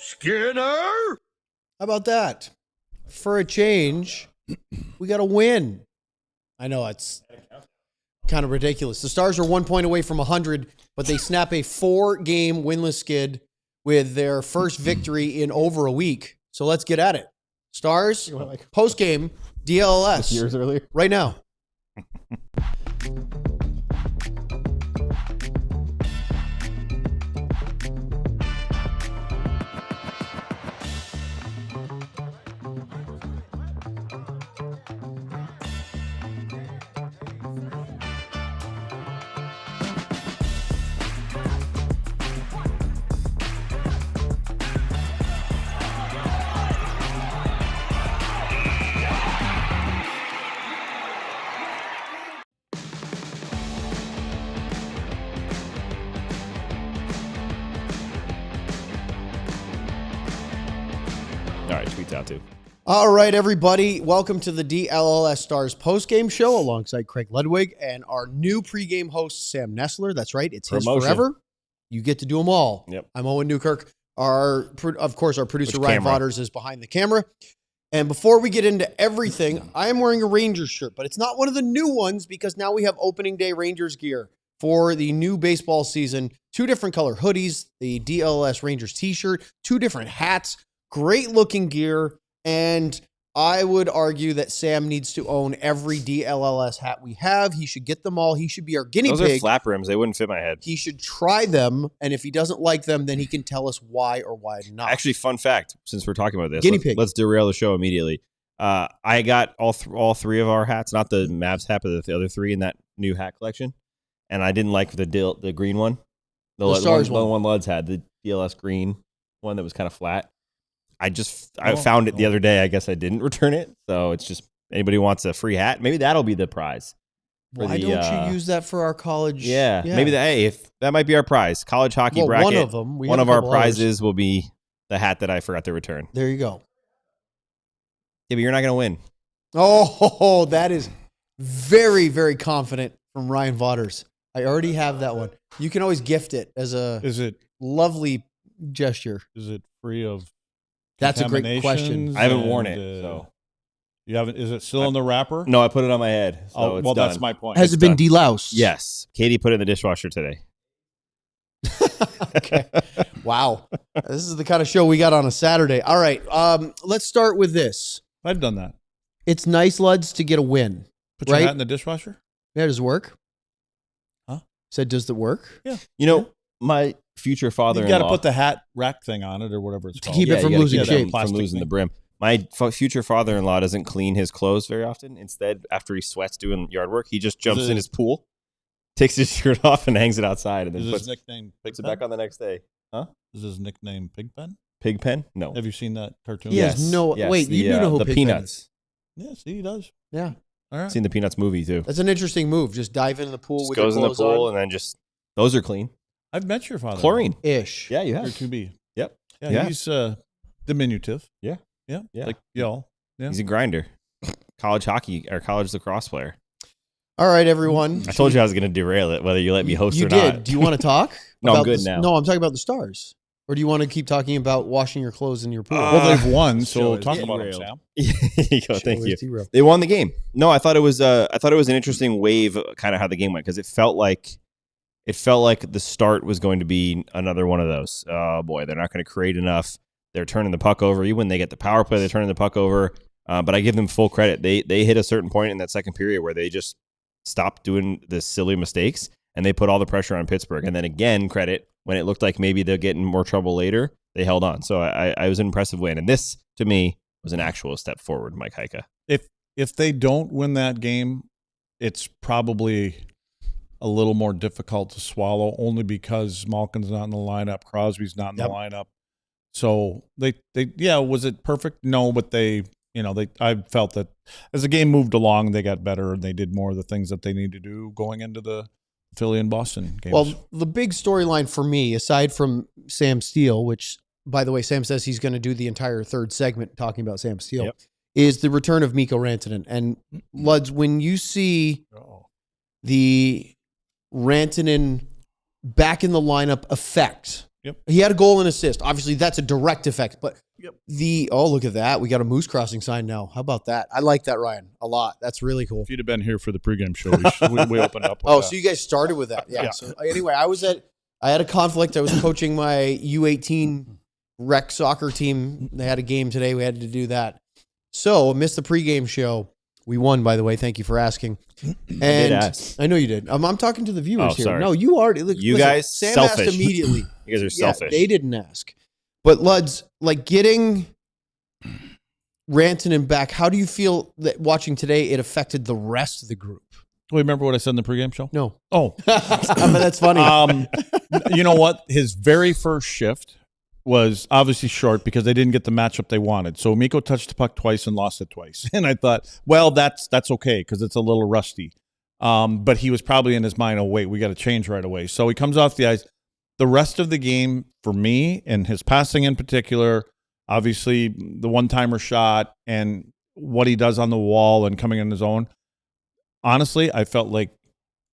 Skinner! How about that? For a change, we got to win. I know it's kind of ridiculous. The Stars are 1 point away from 100, but they snap a 4-game winless skid with their first victory in over a week. So let's get at it. Stars, post-game, DLS. Years earlier. Right now. All right, tweets out too. All right, everybody. Welcome to the DLLS Stars post-game show alongside Craig Ludwig and our new pregame host, Sam Nestler. That's right. It's his forever. You get to do them all. Yep. I'm Owen Newkirk. Of course, our producer, Which Ryan camera? Vaughters, is behind the camera. And before we get into everything, I am wearing a Rangers shirt, but it's not one of the new ones because now we have opening day Rangers gear for the new baseball season. 2 different color hoodies, the DLS Rangers t-shirt, 2 different hats, great looking gear. And I would argue that Sam needs to own every DLLS hat we have. He should get them all. He should be our guinea Those pig. are flap rims. They wouldn't fit my head. He should try them. And if he doesn't like them, then he can tell us why or why not. Actually, fun fact, since we're talking about this, Guinea pig. let's derail the show immediately. I got all 3 of our hats, not the Mavs hat, but the other 3 in that new hat collection. And I didn't like the green one. The Stars one. The one. one Luds had, the DLS green one that was kind of flat. I found it the other day. I guess I didn't return it. So it's just anybody wants a free hat. Maybe that'll be the prize. Why don't you use that for our college? Yeah. Maybe if that might be our prize. College hockey bracket. One of them. One of our prizes will be the hat that I forgot to return. There you go. Yeah, but you're not going to win. Oh, that is very, very confident from Ryan Vaughters. I already have that one. You can always gift it as a lovely gesture. Is it free of? That's a great question. I haven't worn it. So you haven't? Is it still in the wrapper? No, I put it on my head. So it's done. That's my point. Has it been deloused? Yes. Katie put it in the dishwasher today. Okay. Wow. This is the kind of show we got on a Saturday. All right. Let's start with this. I've done that. It's nice, Luds, to get a win. Put your right? hat in the dishwasher? Yeah, does it work? Huh? Said, does it work? Yeah. You know, my future father-in-law. You got to put the hat rack thing on it or whatever it's called. Keep it from losing shape. From losing the brim. My future father-in-law doesn't clean his clothes very often. Instead, after he sweats doing yard work, he just jumps in his pool, takes his shirt off, and hangs it outside, and then his nickname puts it back on the next day. Huh? Is his nickname Pigpen? Pigpen? No. Have you seen that cartoon? Yes. No. Yes, Wait, you do know who the Pigpen Peanuts. is. Yes, he does. Yeah. All right. Seen the Peanuts movie too. That's an interesting move. Just dive into the pool Just with goes your in the clothes pool on. and then just those are clean. I've met your father. Chlorine. Ish. Yeah, you Or have. 2B. Yep. Yeah, he's diminutive. Yeah. Yeah. Yeah. Like y'all. Yeah. He's a grinder. College hockey or college lacrosse player. All right, everyone. I told you I was going to derail it, whether you let me host You or did. not. Do you want to talk? No, I'm about good the, now. No, I'm talking about the Stars. Or do you want to keep talking about washing your clothes in your pool? Well, they've won, show so is talk about them, derailed. Sam. There you go. Thank Show you. is derailed. They won the game. No, I thought it was an interesting wave, kind of how the game went, because it felt like the start was going to be another one of those. Oh boy, they're not going to create enough. They're turning the puck over. Even when they get the power play, they're turning the puck over. But I give them full credit. They hit a certain point in that second period where they just stopped doing the silly mistakes and they put all the pressure on Pittsburgh. And then again, credit when it looked like maybe they'll get in more trouble later, they held on. So I was an impressive win. And this, to me, was an actual step forward, Mike Hryckowian. If they don't win that game, it's probably a little more difficult to swallow, only because Malkin's not in the lineup, Crosby's not in the lineup. So they was it perfect? No, but I felt that as the game moved along, they got better and they did more of the things that they need to do going into the Philly and Boston games. Well, the big storyline for me, aside from Sam Steele, which, by the way, Sam says he's going to do the entire third segment talking about Sam Steele, is the return of Mikko Rantanen. And, Luds, when you see the Rantanen back in the lineup effect Yep. He had a goal and assist. Obviously, that's a direct effect. But Yep. look at that. We got a Moose Crossing sign now. How about that? I like that, Ryan, a lot. That's really cool. If you'd have been here for the pregame show, we opened up with that. So you guys started with that. Yeah. So anyway, I had a conflict. I was coaching my U18 rec soccer team. They had a game today. We had to do that. So I missed the pregame show. We won, by the way. Thank you for asking. And ask. I know you did. I'm talking to the viewers here. Sorry. No, you already. Look, You listen, guys Sam selfish. asked immediately. You guys are selfish. They didn't ask. But Luds, like getting Rantanen back, how do you feel that watching today it affected the rest of the group? Remember what I said in the pregame show? No. Oh. That's funny. You know what? His very first shift was obviously short because they didn't get the matchup they wanted. So Mikko touched the puck twice and lost it twice. And I thought, well, that's okay because it's a little rusty. But he was probably in his mind, oh, wait, we got to change right away. So he comes off the ice. The rest of the game for me and his passing in particular, obviously the one-timer shot and what he does on the wall and coming in his own, honestly, I felt like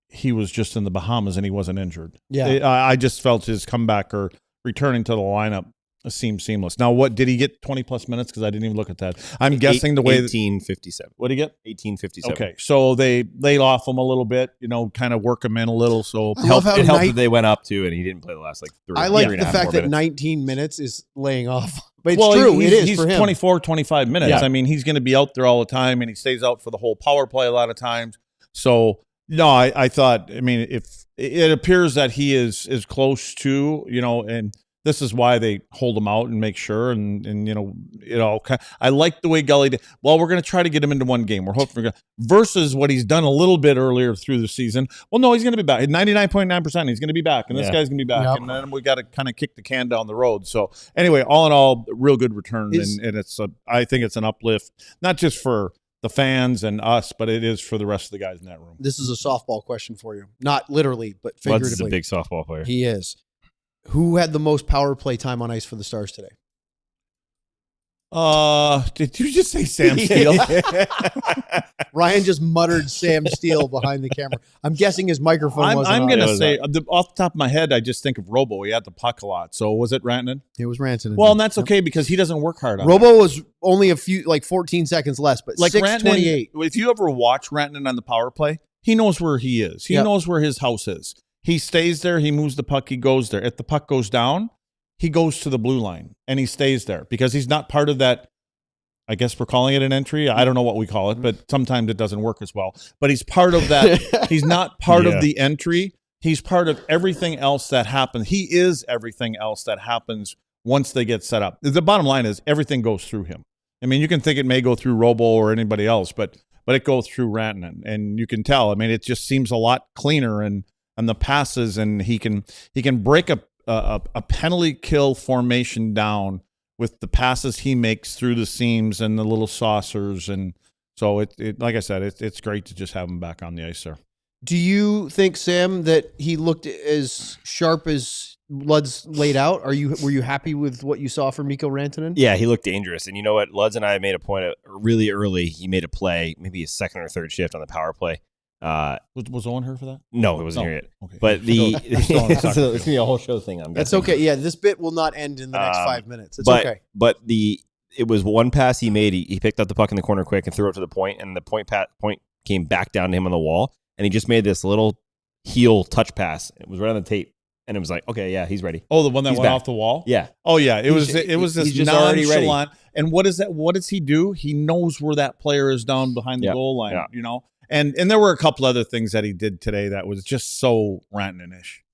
he was just in the Bahamas and he wasn't injured. Yeah. I just felt his comeback or returning to the lineup seemed seamless. Now, what did he get 20-plus minutes? Because I didn't even look at that. I'm guessing the way 1857. What did he get? 1857. Okay, so they laid off him a little bit, kind of work him in a little. So I love how It helped that they went up too, and he didn't play the last three. I like three and the a half fact more that minutes. 19 minutes is laying off. But it's true. He's for him. 24, 25 minutes. Yeah. I mean, he's going to be out there all the time, and he stays out for the whole power play a lot of times. So, no, I thought, if it appears that he is close to, and this is why they hold him out and make sure. And I like the way Gully did. Well, we're going to try to get him into one game. We're hoping versus what he's done a little bit earlier through the season. Well, no, he's going to be back. 99.9%. He's going to be back. And this guy's going to be back. Yep. And then we got to kind of kick the can down the road. So anyway, all in all, real good return. And I think it's an uplift, not just for the fans and us, but it is for the rest of the guys in that room. This is a softball question for you. Not literally, but Luds figuratively. is a big softball player. He is. Who had the most power play time on ice for the Stars today? Did you just say Sam Steele? Ryan just muttered Sam Steele behind the camera. I'm guessing his microphone wasn't I'm on. going to say, off the top of my head, I just think of Robo. He had the puck a lot. So was it Rantanen? It was Rantanen. Well, and that's okay because he doesn't work hard on it. Robo was only a few, 14 seconds less, but Like 6:28. Rantanen, if you ever watch Rantanen on the power play, he knows where he is. He knows where his house is. He stays there. He moves the puck. He goes there. If the puck goes down, he goes to the blue line and he stays there because he's not part of that. I guess we're calling it an entry. I don't know what we call it, but sometimes it doesn't work as well. But he's part of that. He's not part of the entry. He's part of everything else that happens. He is everything else that happens once they get set up. The bottom line is everything goes through him. I mean, you can think it may go through Robo or anybody else, but it goes through Rantanen, and you can tell. I mean, it just seems a lot cleaner and the passes, and he can break a penalty kill formation down with the passes he makes through the seams and the little saucers, and so it like I said, it's great to just have him back on the ice there. Do you think, Sam, that he looked as sharp as Luds laid out? Were you happy with what you saw from Mikko Rantanen? Yeah, he looked dangerous. And you know what? Luds and I made a point really early. He made a play, maybe a second or third shift on the power play. Was Owen here for that? No, it wasn't here yet. Okay. But it's going Sorry. to be a whole show thing. I'm That's guessing. okay. Yeah, this bit will not end in the next 5 minutes. It's but, okay. But it was one pass he made. He picked up the puck in the corner quick and threw it to the point, and the point came back down to him on the wall, and he just made this little heel touch pass. It was right on the tape, and it was like, okay, yeah, he's ready. Oh, the one that went back. off the wall? Yeah. Oh, yeah. It was he's this just already ready. nonchalant. And what is that? What does he do? He knows where that player is down behind the goal line, you know? And there were a couple other things that he did today that was just so Rantanen-ish.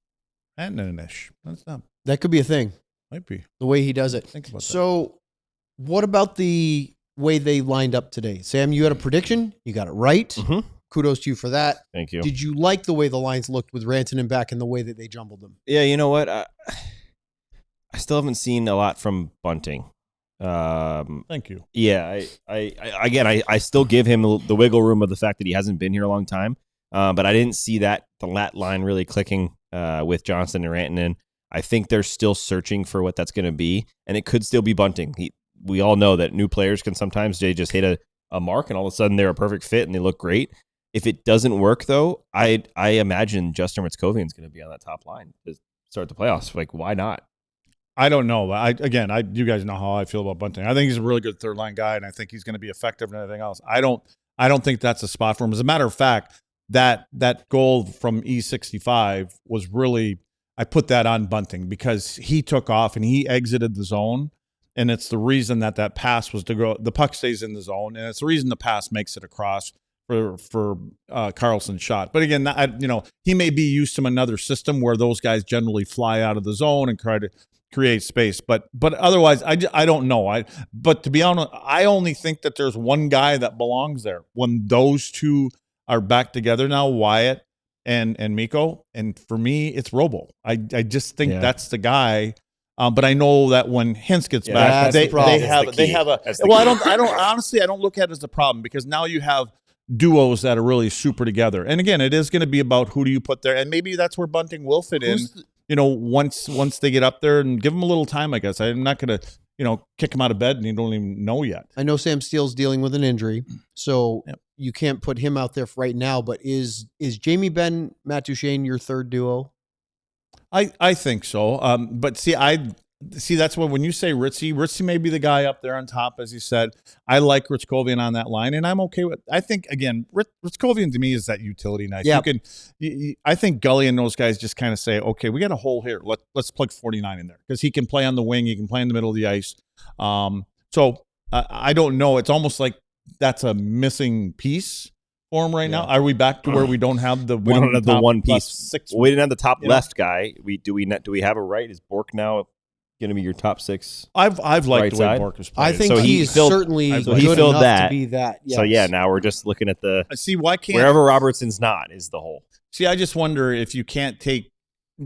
That's not. That could be a thing. Might be. The way he does it. Think about that. So, what about the way they lined up today? Sam, you had a prediction. You got it right. Mm-hmm. Kudos to you for that. Thank you. Did you like the way the lines looked with Rantanen back and the way that they jumbled them? Yeah, you know what? I still haven't seen a lot from Bunting. Thank you. Yeah, I still give him the wiggle room of the fact that he hasn't been here a long time. But I didn't see the lat line really clicking with Johnson and Rantanen. I think they're still searching for what that's going to be, and it could still be Bunting. We all know that new players can sometimes they just hit a mark, and all of a sudden they're a perfect fit and they look great. If it doesn't work, though, I imagine Justin Hryckowian is going to be on that top line to start the playoffs. Like, why not? I don't know. You guys know how I feel about Bunting. I think he's a really good third line guy, and I think he's going to be effective and everything else. I don't think that's a spot for him. As a matter of fact, that goal from E65 was really, I put that on Bunting because he took off and he exited the zone, and it's the reason that pass was to go. The puck stays in the zone, and it's the reason the pass makes it across for Karlsson's shot. But again, he may be used to another system where those guys generally fly out of the zone and try to create space. But otherwise, I don't know. But to be honest, I only think that there's one guy that belongs there. When those two are back together now, Wyatt and Mikko, and for me, it's Robo. I just think that's the guy. But I know that when Hintz gets back, they have a. Well, I don't look at it as a problem because now you have duos that are really super together. And again, it is going to be about who do you put there, and maybe that's where Bunting will fit in. Once they get up there, and give them a little time, I guess. I'm not going to, kick him out of bed and you don't even know yet. I know Sam Steele's dealing with an injury, so you can't put him out there for right now, but is Jamie Benn, Matt Duchene your third duo? I think so. But that's when you say Ritzy may be the guy up there on top, as you said. I like Hryckowian on that line, and I'm okay with. I think again, Hryckowian to me is that utility knife. Yeah. I think Gully and those guys just kind of say, okay, we got a hole here. Let's plug 49 in there because he can play on the wing, he can play in the middle of the ice. So I don't know. It's almost like that's a missing piece for him right now. Are we back to where we don't have the one piece? We didn't have the top left guy. Do we have a right? Is Bourque now going to be your top six? I've liked the way Bourque is playing. I think he's certainly good enough to be that. Yes. So now we're just looking at why can't wherever Robertson's not is the hole. See, I just wonder if you can't take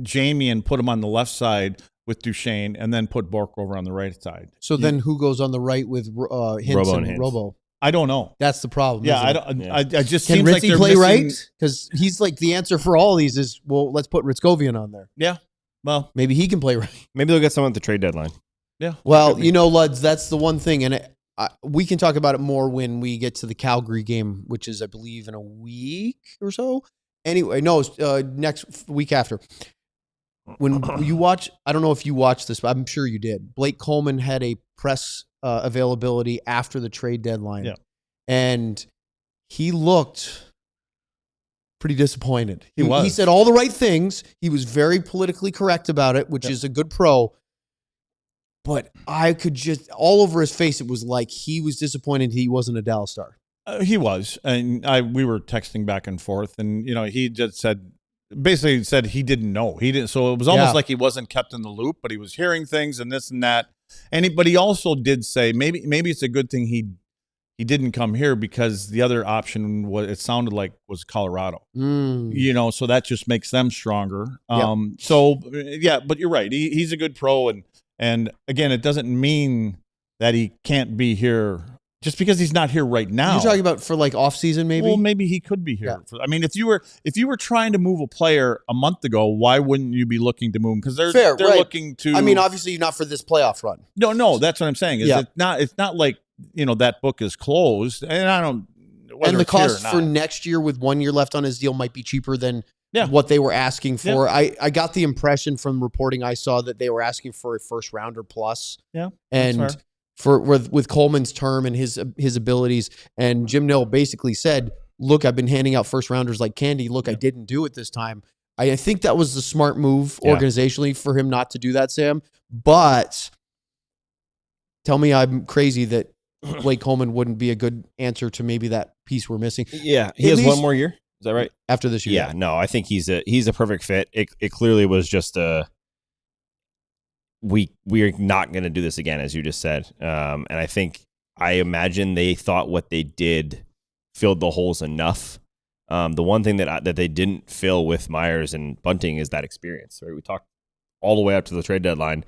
Jamie and put him on the left side with Duchene and then put Bourque over on the right side. So then who goes on the right with Hintz and Robo? I don't know. That's the problem. Yeah, I just can seems Ritzy like they're play missing... right? Because he's like the answer for all these is let's put Hryckowian on there. Yeah, well, maybe he can play right. Maybe they'll get someone at the trade deadline. Yeah. Well, Luds, that's the one thing, and we can talk about it more when we get to the Calgary game, which is I believe in a week or so. Anyway, no, next week after. When you watch, I don't know if you watched this, but I'm sure you did. Blake Coleman had a press availability after the trade deadline, and he looked pretty disappointed. He said all the right things. He was very politically correct about it, which is a good pro. But I could just all over his face, it was like he was disappointed he wasn't a Dallas Star. He was, and we were texting back and forth, and he just basically said he didn't know. He didn't. So it was almost like he wasn't kept in the loop, but he was hearing things and this and that. But he also did say maybe it's a good thing he didn't come here because the other option was was Colorado. So that just makes them stronger. But you're right. He's a good pro, and again, it doesn't mean that he can't be here. Just because he's not here right now. You're talking about for off season, maybe? Well, maybe he could be here. Yeah. If you were trying to move a player a month ago, why wouldn't you be looking to move him? Because they're looking to. Obviously not for this playoff run. No, that's what I'm saying. It's not like that book is closed, and I don't. And the cost for next year with 1 year left on his deal might be cheaper than what they were asking for. Yeah. I got the impression from reporting I saw that they were asking for a first rounder plus. Yeah, and. With Coleman's term and his abilities, and Jim Nill basically said, "Look, I've been handing out first rounders like candy. Look, I didn't do it this time." I think that was the smart move organizationally for him not to do that, Sam. But tell me I'm crazy that Blake Coleman wouldn't be a good answer to maybe that piece we're missing. Yeah, he has 1 more year. Is that right? After this year? Yeah, no, I think he's a perfect fit. It clearly was just a. We're not going to do this again, as you just said. And I imagine they thought what they did filled the holes enough. The one thing that they didn't fill with Myers and Bunting is that experience. Right? We talked all the way up to the trade deadline.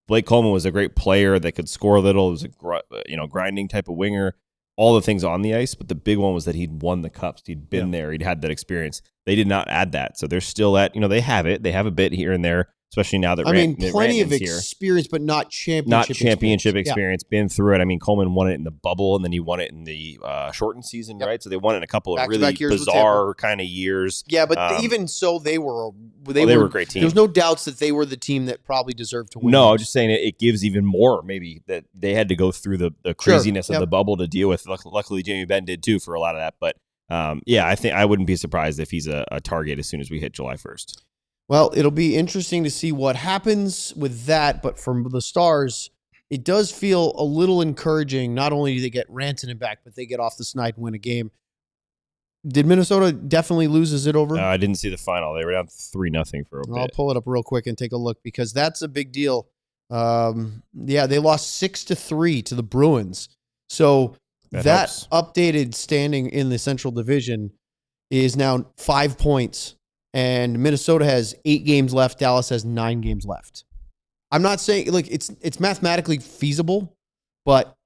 Blake Coleman was a great player that could score a little. It was a grinding type of winger. All the things on the ice, but the big one was that he'd won the cups. He'd been there. He'd had that experience. They did not add that, so they're still at. They have it. They have a bit here and there. especially now that plenty of Rantanen's here. experience, but not championship experience. Been through it. I mean, Coleman won it in the bubble, and then he won it in the shortened season, right? So they won it in a couple of really bizarre kind of years. Yeah, but even so, they were a great team. There's no doubts that they were the team that probably deserved to win. No, I'm just saying it gives even more maybe that they had to go through the craziness of the bubble to deal with. Luckily, Jamie Benn did too for a lot of that. But I think I wouldn't be surprised if he's a target as soon as we hit July 1st. Well, it'll be interesting to see what happens with that. But from the Stars, it does feel a little encouraging. Not only do they get Rantanen back, but they get off the snide and win a game. Did Minnesota definitely loses it over? I didn't see the final. They were down 3-0 for a bit. I'll pull it up real quick and take a look because that's a big deal. They lost 6-3 to the Bruins. So that updated standing in the Central Division is now 5 points, and Minnesota has 8 games left. Dallas has 9 games left. I'm not saying it's mathematically feasible, but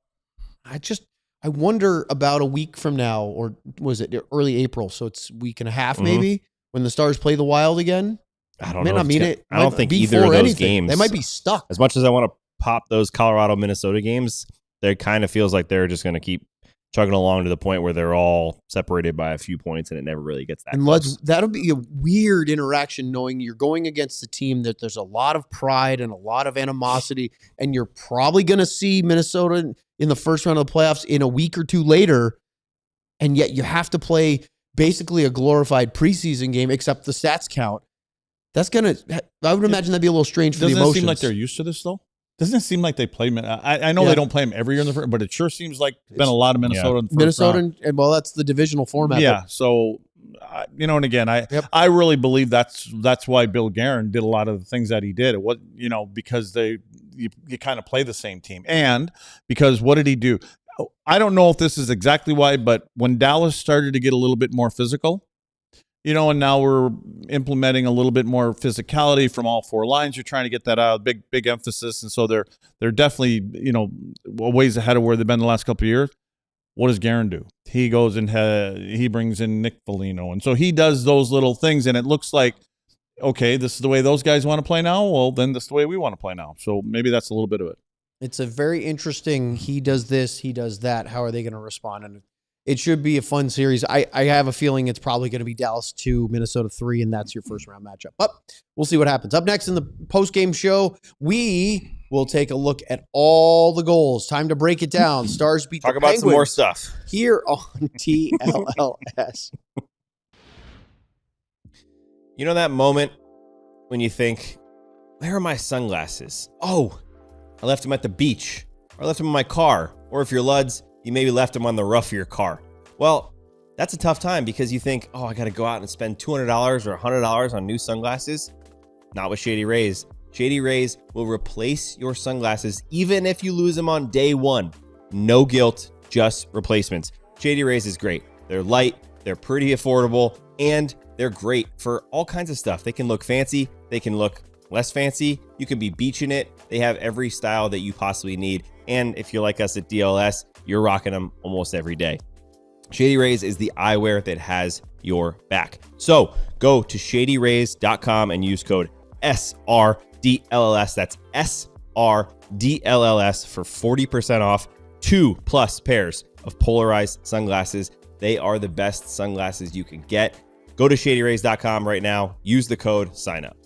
I wonder about a week from now, or was it early April? So it's a week and a half maybe when the Stars play the Wild again. I don't know. I don't think either of those games. They might be stuck. As much as I want to pop those Colorado-Minnesota games, it kind of feels like they're just going to keep chugging along to the point where they're all separated by a few points and it never really gets that close. That'll be a weird interaction knowing you're going against a team that there's a lot of pride and a lot of animosity, and you're probably going to see Minnesota in the first round of the playoffs in a week or two later, and yet you have to play basically a glorified preseason game except the stats count. I would imagine that'd be a little strange for the emotions. Doesn't it seem like they're used to this, though? Doesn't it seem like they play? I know they don't play them every year in the first, but it sure seems like it's been a lot of Minnesota in the first round. And well, that's the divisional format. Yeah, so, and again, I really believe that's why Bill Guerin did a lot of the things that he did. It was, because you kind of play the same team. And because what did he do? I don't know if this is exactly why, but when Dallas started to get a little bit more physical, and now we're implementing a little bit more physicality from all 4 lines. You're trying to get that out, big emphasis. And so they're definitely, ways ahead of where they've been the last couple of years. What does Guerin do? He goes and he brings in Nick Foligno. And so he does those little things, and it looks like, okay, this is the way those guys want to play now. Well, then this is the way we want to play now. So maybe that's a little bit of it. It's a very interesting, he does this, he does that. How are they going to respond? And it should be a fun series. I have a feeling it's probably going to be Dallas 2, Minnesota 3, and that's your first round matchup. But we'll see what happens. Up next in the post-game show, we will take a look at all the goals. Time to break it down. Stars beat the Penguins. Talk about some more stuff. Here on TLLS. You know that moment when you think, where are my sunglasses? Oh, I left them at the beach, or I left them in my car. Or if you're Luds, you maybe left them on the roof of your car. Well, that's a tough time because you think, oh, I got to go out and spend $200 or $100 on new sunglasses. Not with Shady Rays. Shady Rays will replace your sunglasses even if you lose them on day 1. No guilt, just replacements. Shady Rays is great. They're light, they're pretty affordable, and they're great for all kinds of stuff. They can look fancy, they can look less fancy. You can be beaching it. They have every style that you possibly need. And if you're like us at DLS, you're rocking them almost every day. Shady Rays is the eyewear that has your back. So go to shadyrays.com and use code SRDLLS. That's SRDLLS for 40% off 2+ pairs of polarized sunglasses. They are the best sunglasses you can get. Go to shadyrays.com right now. Use the code, sign up.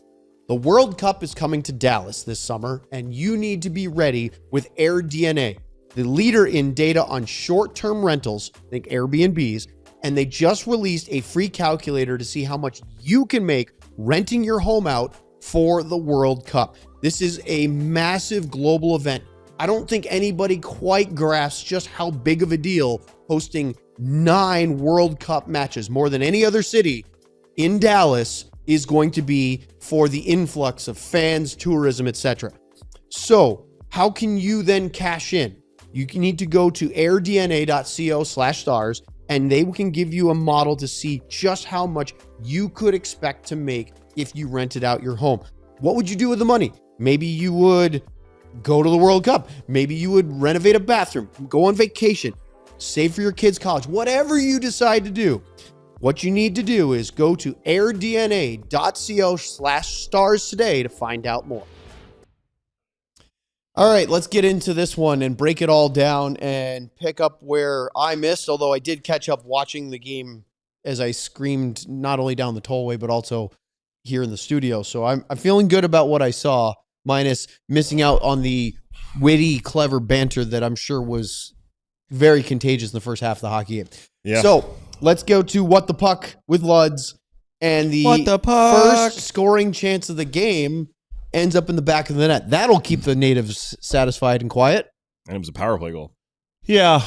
The World Cup is coming to Dallas this summer, and you need to be ready with AirDNA, the leader in data on short-term rentals, think Airbnbs, and they just released a free calculator to see how much you can make renting your home out for the World Cup. This is a massive global event. I don't think anybody quite grasps just how big of a deal hosting 9 World Cup matches, more than any other city in Dallas, is going to be for the influx of fans, tourism, etc. So how can you then cash in? You need to go to airdna.co/stars, and they can give you a model to see just how much you could expect to make if you rented out your home. What would you do with the money? Maybe you would go to the World Cup. Maybe you would renovate a bathroom, go on vacation, save for your kids' college, whatever you decide to do. What you need to do is go to airdna.co/stars today to find out more. All right, let's get into this one and break it all down and pick up where I missed, although I did catch up watching the game as I screamed not only down the tollway, but also here in the studio. So I'm feeling good about what I saw, minus missing out on the witty, clever banter that I'm sure was very contagious in the first half of the hockey game. Yeah. So let's go to What the Puck with Luds. And the What the puck? first scoring chance of the game ends up in the back of the net. That'll keep the natives satisfied and quiet. And it was a power play goal. Yeah,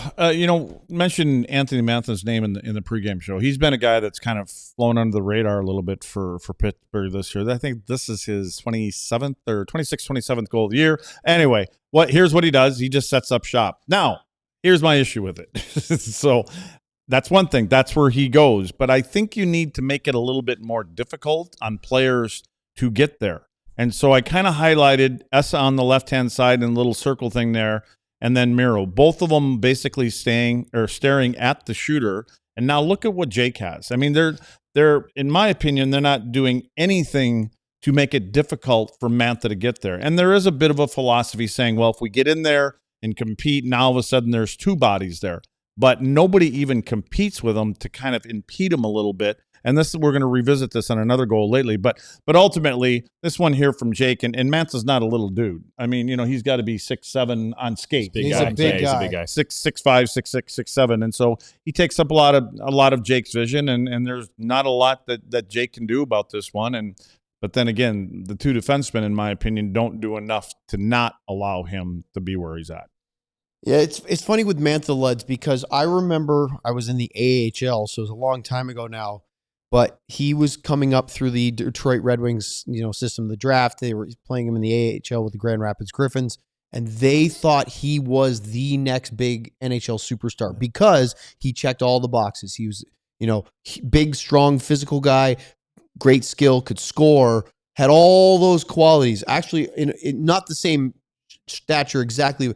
mention Anthony Mantha's name in the pregame show. He's been a guy that's kind of flown under the radar a little bit for Pittsburgh this year. I think this is his 27th goal of the year. Anyway, here's what he does. He just sets up shop. Now, here's my issue with it. So that's one thing. That's where he goes. But I think you need to make it a little bit more difficult on players to get there. And so I kind of highlighted Essa on the left-hand side and a little circle thing there, and then Miro. Both of them basically staring at the shooter. And now look at what Jake has. I mean, they're in my opinion, they're not doing anything to make it difficult for Mantha to get there. And there is a bit of a philosophy saying, well, if we get in there and compete, now all of a sudden there's two bodies there. But nobody even competes with them to kind of impede them a little bit. And we're going to revisit this on another goal lately. But ultimately, this one here from Jake, and Mantha's not a little dude. I mean, he's got to be 6'7" on skates. He's a big guy. 6'5", 6'6", 6'7", and so he takes up a lot of Jake's vision. And there's not a lot that Jake can do about this one. But then again, the two defensemen, in my opinion, don't do enough to not allow him to be where he's at. Yeah, it's funny with Mantha, Luds, because I remember I was in the AHL, so it was a long time ago now. But he was coming up through the Detroit Red Wings, system of the draft. They were playing him in the AHL with the Grand Rapids Griffins, and they thought he was the next big NHL superstar because he checked all the boxes. He was, big, strong, physical guy, great skill, could score, had all those qualities. Actually, in not the same stature exactly.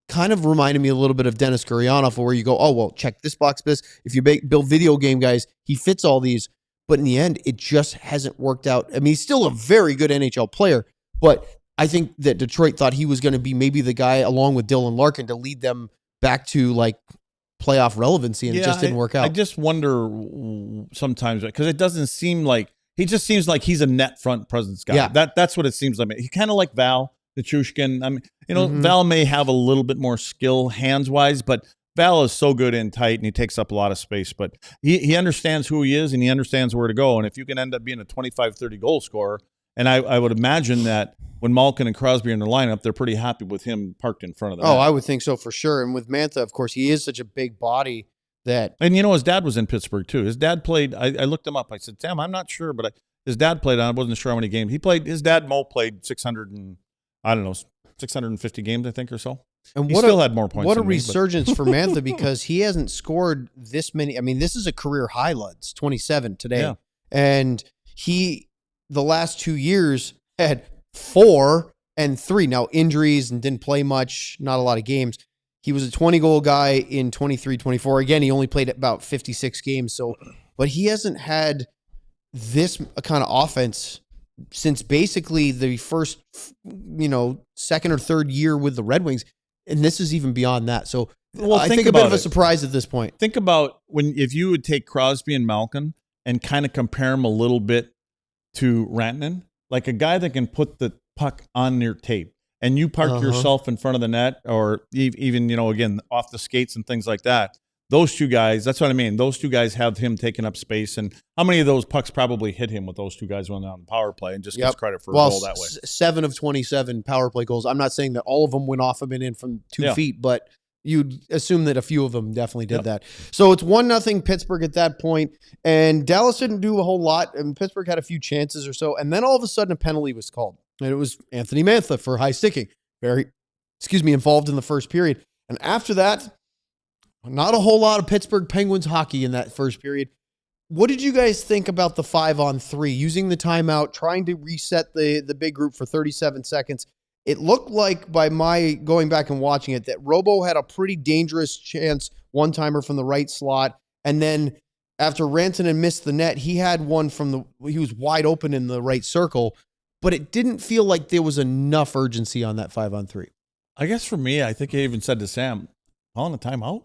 Kind of reminded me a little bit of Dennis Gurianov, where you go, oh, well, check this box. If you build video game guys, he fits all these. But in the end, it just hasn't worked out. I mean, he's still a very good NHL player, but I think that Detroit thought he was going to be maybe the guy along with Dylan Larkin to lead them back to like playoff relevancy, and it just didn't work out. I just wonder sometimes, because it doesn't seem like he just seems like he's a net front presence guy. Yeah. That's what it seems like. He kind of like Val Nichushkin. I mean, Val may have a little bit more skill hands-wise, but Val is so good in tight, and he takes up a lot of space. But he understands who he is, and he understands where to go. And if you can end up being a 25, 30 goal scorer, and I would imagine that when Malkin and Crosby are in the lineup, they're pretty happy with him parked in front of them. Oh, I would think so for sure. And with Mantha, of course, he is such a big body that... And his dad was in Pittsburgh, too. His dad played... I looked him up. I said, Sam, I'm not sure, but his dad played... I wasn't sure how many games. His dad, Mo, played 650 games, I think, or so. And he still had more points. What a resurgence for Mantha, because he hasn't scored this many. I mean, this is a career high, Luds, 27 today. Yeah. And he, the last 2 years, had 4 and 3. Now, injuries and didn't play much, not a lot of games. He was a 20-goal guy in 23-24. Again, he only played about 56 games. So, but he hasn't had this kind of offense since basically the first, second or third year with the Red Wings. And this is even beyond that. So I think a bit of a surprise at this point. Think about if you would take Crosby and Malkin and kind of compare them a little bit to Rantanen, like a guy that can put the puck on your tape, and you park yourself in front of the net, or even, again, off the skates and things like that. Those two guys, that's what I mean. Those two guys have him taking up space. And how many of those pucks probably hit him with those two guys running on the power play, and just gets credit for a goal that way? 7 of 27 power play goals. I'm not saying that all of them went off him and in from 2 feet, but you'd assume that a few of them definitely did that. So it's 1-0 Pittsburgh at that point, and Dallas didn't do a whole lot, and Pittsburgh had a few chances or so, and then all of a sudden a penalty was called, and it was Anthony Mantha for high sticking, involved in the first period. And after that, not a whole lot of Pittsburgh Penguins hockey in that first period. What did you guys think about the 5-on-3, using the timeout, trying to reset the big group for 37 seconds? It looked like, by my going back and watching it, that Robo had a pretty dangerous chance, one-timer from the right slot, and then after Rantanen missed the net, he had one he was wide open in the right circle, but it didn't feel like there was enough urgency on that 5-on-3. I guess for me, I think I even said to Sam, calling a timeout.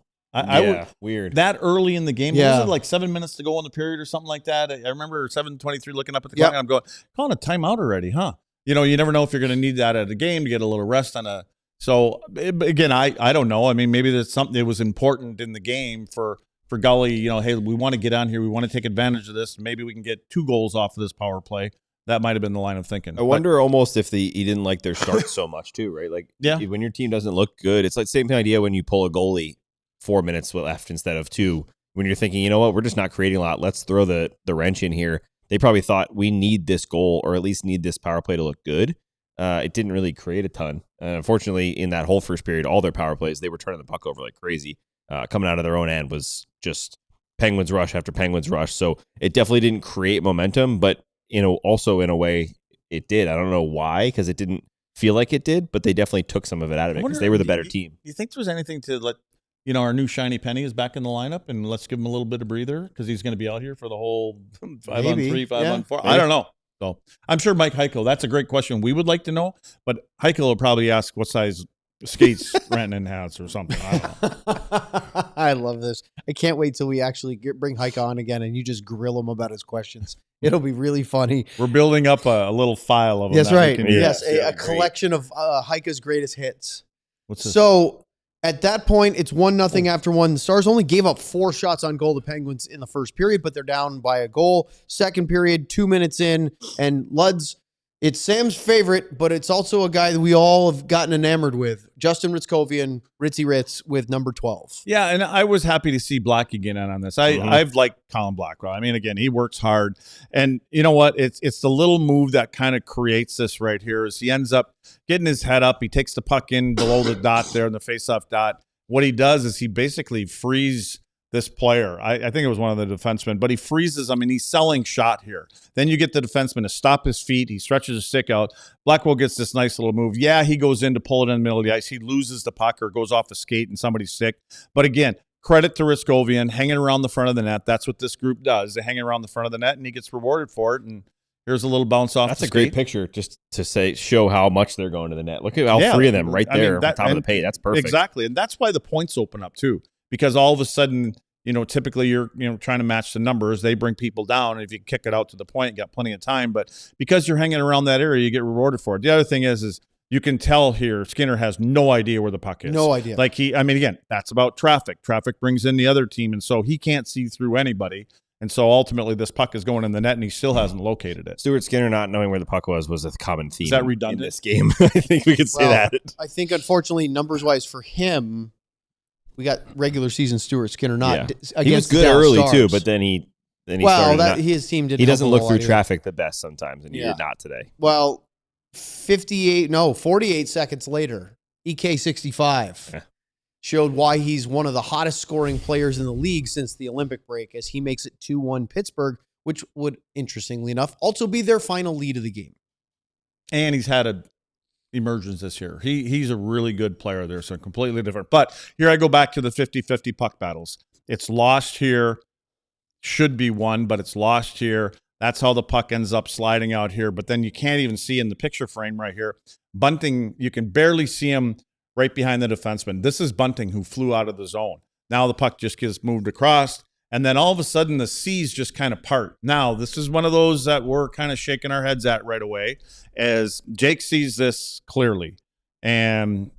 Weird. That early in the game, Yeah. was it like 7 minutes to go in the period or something like that? I remember 7:23 looking up at the clock. I'm going, calling a timeout already, huh? You never know if you're going to need that at a game to get a little rest on a. So again, I don't know. I mean, maybe that's something that was important in the game for Gully. Hey, we want to get on here. We want to take advantage of this. Maybe we can get 2 goals off of this power play. That might have been the line of thinking. I wonder almost if he didn't like their start so much too, right? Like, when your team doesn't look good, it's like the same idea when you pull a goalie 4 minutes left instead of 2. When you're thinking, you know what, we're just not creating a lot. Let's throw the wrench in here. They probably thought we need this goal or at least need this power play to look good. It didn't really create a ton. Unfortunately, in that whole first period, all their power plays, they were turning the puck over like crazy. Coming out of their own end was just Penguins rush after Penguins rush. So it definitely didn't create momentum, but also in a way it did. I don't know why, because it didn't feel like it did, but they definitely took some of it out of it because they were the better team. You think there was anything to let our new shiny penny is back in the lineup, and let's give him a little bit of breather because he's going to be out here for the whole 5-on-3, 5-on-4. I don't know. So I'm sure Mike Hryckowian, that's a great question we would like to know, but Hryckowian will probably ask what size skates Rantanen has or something. I don't know. I love this. I can't wait till we actually bring Hryckowian on again and you just grill him about his questions. It'll be really funny. We're building up a little file of them. That's right. Yes, a collection of Hryckowian's greatest hits. What's this? So at that point, it's 1-0 after 1. The Stars only gave up 4 shots on goal to Penguins in the first period, but they're down by a goal. Second period, 2 minutes in, and Luds, it's Sam's favorite, but it's also a guy that we all have gotten enamored with. Justin Hryckowian, Ritzy Ritz with number 12. Yeah, and I was happy to see Blackie get in on this. I've liked Colin Blackwell. I mean, again, he works hard. And you know what? It's the little move that kind of creates this right here is he ends up getting his head up. He takes the puck in below the dot there in the faceoff dot. What he does is he basically frees this player. I think it was one of the defensemen, but he freezes him and he's selling shot here. Then you get the defenseman to stop his feet. He stretches his stick out. Blackwell gets this nice little move. Yeah, he goes in to pull it in the middle of the ice. He loses the puck or goes off the skate and somebody's sick. But again, credit to Hryckowian hanging around the front of the net. That's what this group does. They hang around the front of the net and he gets rewarded for it. And here's a little bounce off. That's the a great skate. picture just to show how much they're going to the net. Look at all 3 of them right there on top of the pay. That's perfect. Exactly. And that's why the points open up too, because all of a sudden, typically you're trying to match the numbers. They bring people down. And if you kick it out to the point, you got plenty of time. But because you're hanging around that area, you get rewarded for it. The other thing is you can tell here Skinner has no idea where the puck is. No idea. Again, that's about traffic. Traffic brings in the other team. And so he can't see through anybody. And so ultimately this puck is going in the net and he still hasn't located it. Stuart Skinner not knowing where the puck was a common theme. Is that redundant? In this game? I think we could say that. I think unfortunately numbers-wise for him, we got regular season Stuart Skinner not He was good Dallas early Stars. too, but then he started his team didn't. He doesn't help him look a through lot traffic the best sometimes, and he did not today. Well, 48 seconds later, EK65 showed why he's one of the hottest scoring players in the league since the Olympic break, as he makes it 2-1 Pittsburgh, which would, interestingly enough, also be their final lead of the game. And he's had a emergence this year. He's a really good player there, so completely different. But here I go back to the 50-50 puck battles. It's lost here, should be won, but it's lost here. That's how the puck ends up sliding out here. But then you can't even see in the picture frame right here. Bunting, you can barely see him right behind the defenseman. This is Bunting who flew out of the zone. Now the puck just gets moved across, and then all of a sudden the seas just kind of part. Now, this is one of those that we're kind of shaking our heads at right away, as Jake sees this clearly. And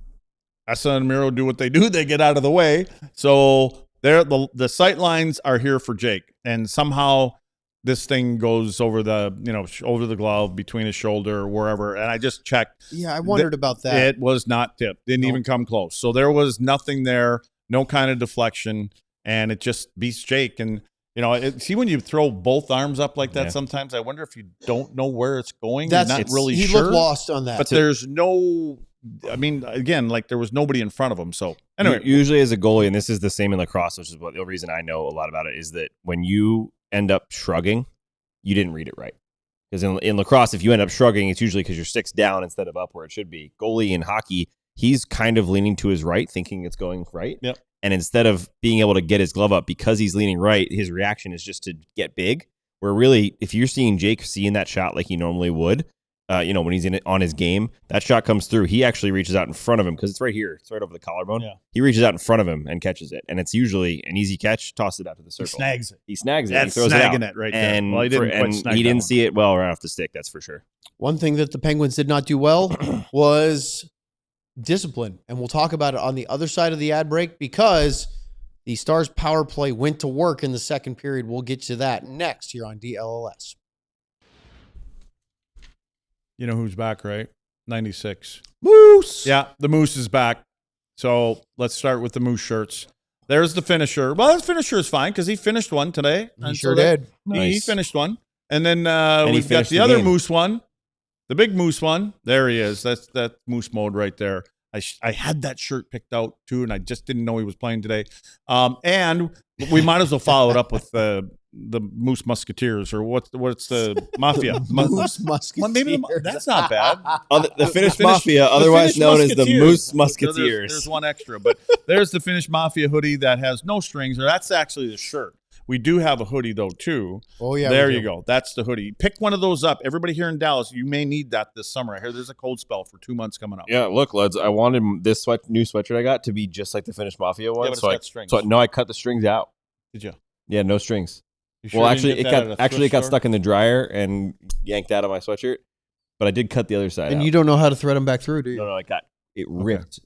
Essa and Miro do what they do. They get out of the way. So the sight lines are here for Jake. And somehow this thing goes over the glove, between his shoulder, or wherever. And I just checked. Yeah, I wondered about that. It was not tipped. Didn't even come close. So there was nothing there, no kind of deflection, and it just beats Jake. And, see when you throw both arms up like that sometimes, I wonder if you don't know where it's going. He looked lost on that. But there's no... again, there was nobody in front of him. So anyway, usually as a goalie, and this is the same in lacrosse, which is the reason I know a lot about it, is that when you end up shrugging, you didn't read it right. Because in lacrosse, if you end up shrugging, it's usually because your stick's down instead of up where it should be. Goalie in hockey, he's kind of leaning to his right, thinking it's going right. Yep. And instead of being able to get his glove up because he's leaning right, his reaction is just to get big. Where really, if you're seeing Jake seeing that shot like he normally would, when he's on his game, that shot comes through. He actually reaches out in front of him because it's right here. It's right over the collarbone. Yeah. He reaches out in front of him and catches it. And it's usually an easy catch, toss it out to the circle. He snags it. That's he throws snagging it, it right there. And, well, he didn't see it well right off the stick, that's for sure. One thing that the Penguins did not do well was discipline. And we'll talk about it on the other side of the ad break because the Stars power play went to work in the second period. We'll get to that next here on DLLS. You know who's back, right? 96. Moose! Yeah, the Moose is back. So let's start with the Moose shirts. There's the finisher. Well, his finisher is fine because he finished one today. He sure did. He finished one. And then we've got the other Moose one, the big Moose one. There he is. That's that Moose mode right there. I had that shirt picked out too, and I just didn't know he was playing today. And we might as well follow it up with the Moose Musketeers, or what's the Mafia? Moose Musketeers. That's not bad. The Finnish Mafia, otherwise known as the Moose Musketeers. There's one extra, but there's the Finnish Mafia hoodie that has no strings, or that's actually the shirt. We do have a hoodie, though, too. Oh, yeah. There you go. That's the hoodie. Pick one of those up. Everybody here in Dallas, you may need that this summer. I hear there's a cold spell for 2 months coming up. Yeah, look, lads, I wanted this new sweatshirt I got to be just like the Finnish Mafia one. Yeah, but it's got strings. I cut the strings out. Did you? Yeah, no strings. Sure it got stuck in the dryer and yanked out of my sweatshirt, but I did cut the other side and out. you don't know how to thread them back through, do you? No, it ripped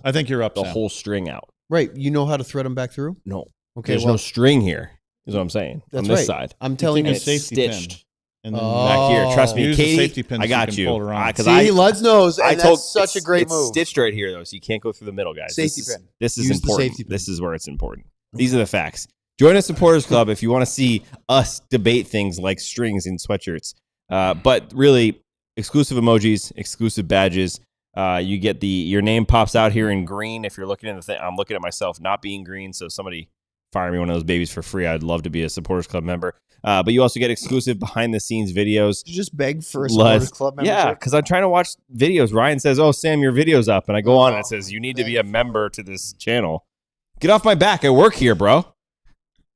I think you're up, the Sam. whole string out. Right. You know how to thread them back through? No. Okay. There's no string here, is what I'm saying. That's on this right. side. I'm telling you, it's stitched. And then back here. Trust me, use Katie, the safety pin I got you. See, Luds knows, and that's such a great it's move. It's stitched right here, though, so you can't go through the middle, guys. Safety pin. This is Use the important. safety pin. This is where it's important. These are the facts. Join us Supporters Club if you want to see us debate things like strings in sweatshirts. But really, exclusive emojis, exclusive badges. You get your name pops out here in green. If you're looking at the thing, I'm looking at myself not being green, so somebody fire me one of those babies for free. I'd love to be a Supporters Club member. But you also get exclusive behind-the-scenes videos. Did you just beg for a Supporters Club membership? Yeah, because I'm trying to watch videos. Ryan says, "Oh, Sam, your video's up," and I go on and it says, "You need to be a member to this channel." Get off my back! I work here, bro.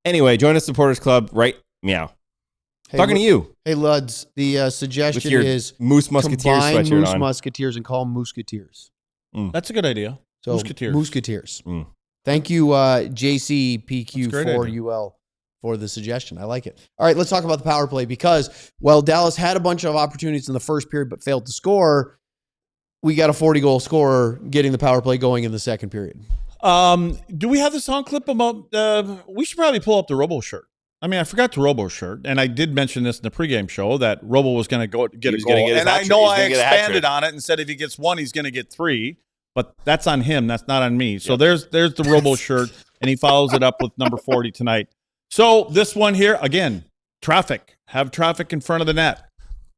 Anyway, join us Supporters Club. Right, meow. Hey, Talking to you. Hey, Luds. The suggestion is Moose Musketeers combine sweatshirt Moose on. Musketeers and call them Musketeers. That's a good idea. So Musketeers. Musketeers. Thank you, JCPQ4UL, for the suggestion. I like it. All right, let's talk about the power play because, while Dallas had a bunch of opportunities in the first period but failed to score, we got a 40-goal scorer getting the power play going in the second period. Do we have the sound clip about we should probably pull up the Robo shirt. I mean, I forgot the Robo shirt, and I did mention this in the pregame show that Robo was going to go get a goal. And I know I expanded on it and said if he gets one, he's going to get three. But that's on him. That's not on me. So there's the Robo shirt, and he follows it up with number 40 tonight. So this one here, again, traffic. Have traffic in front of the net.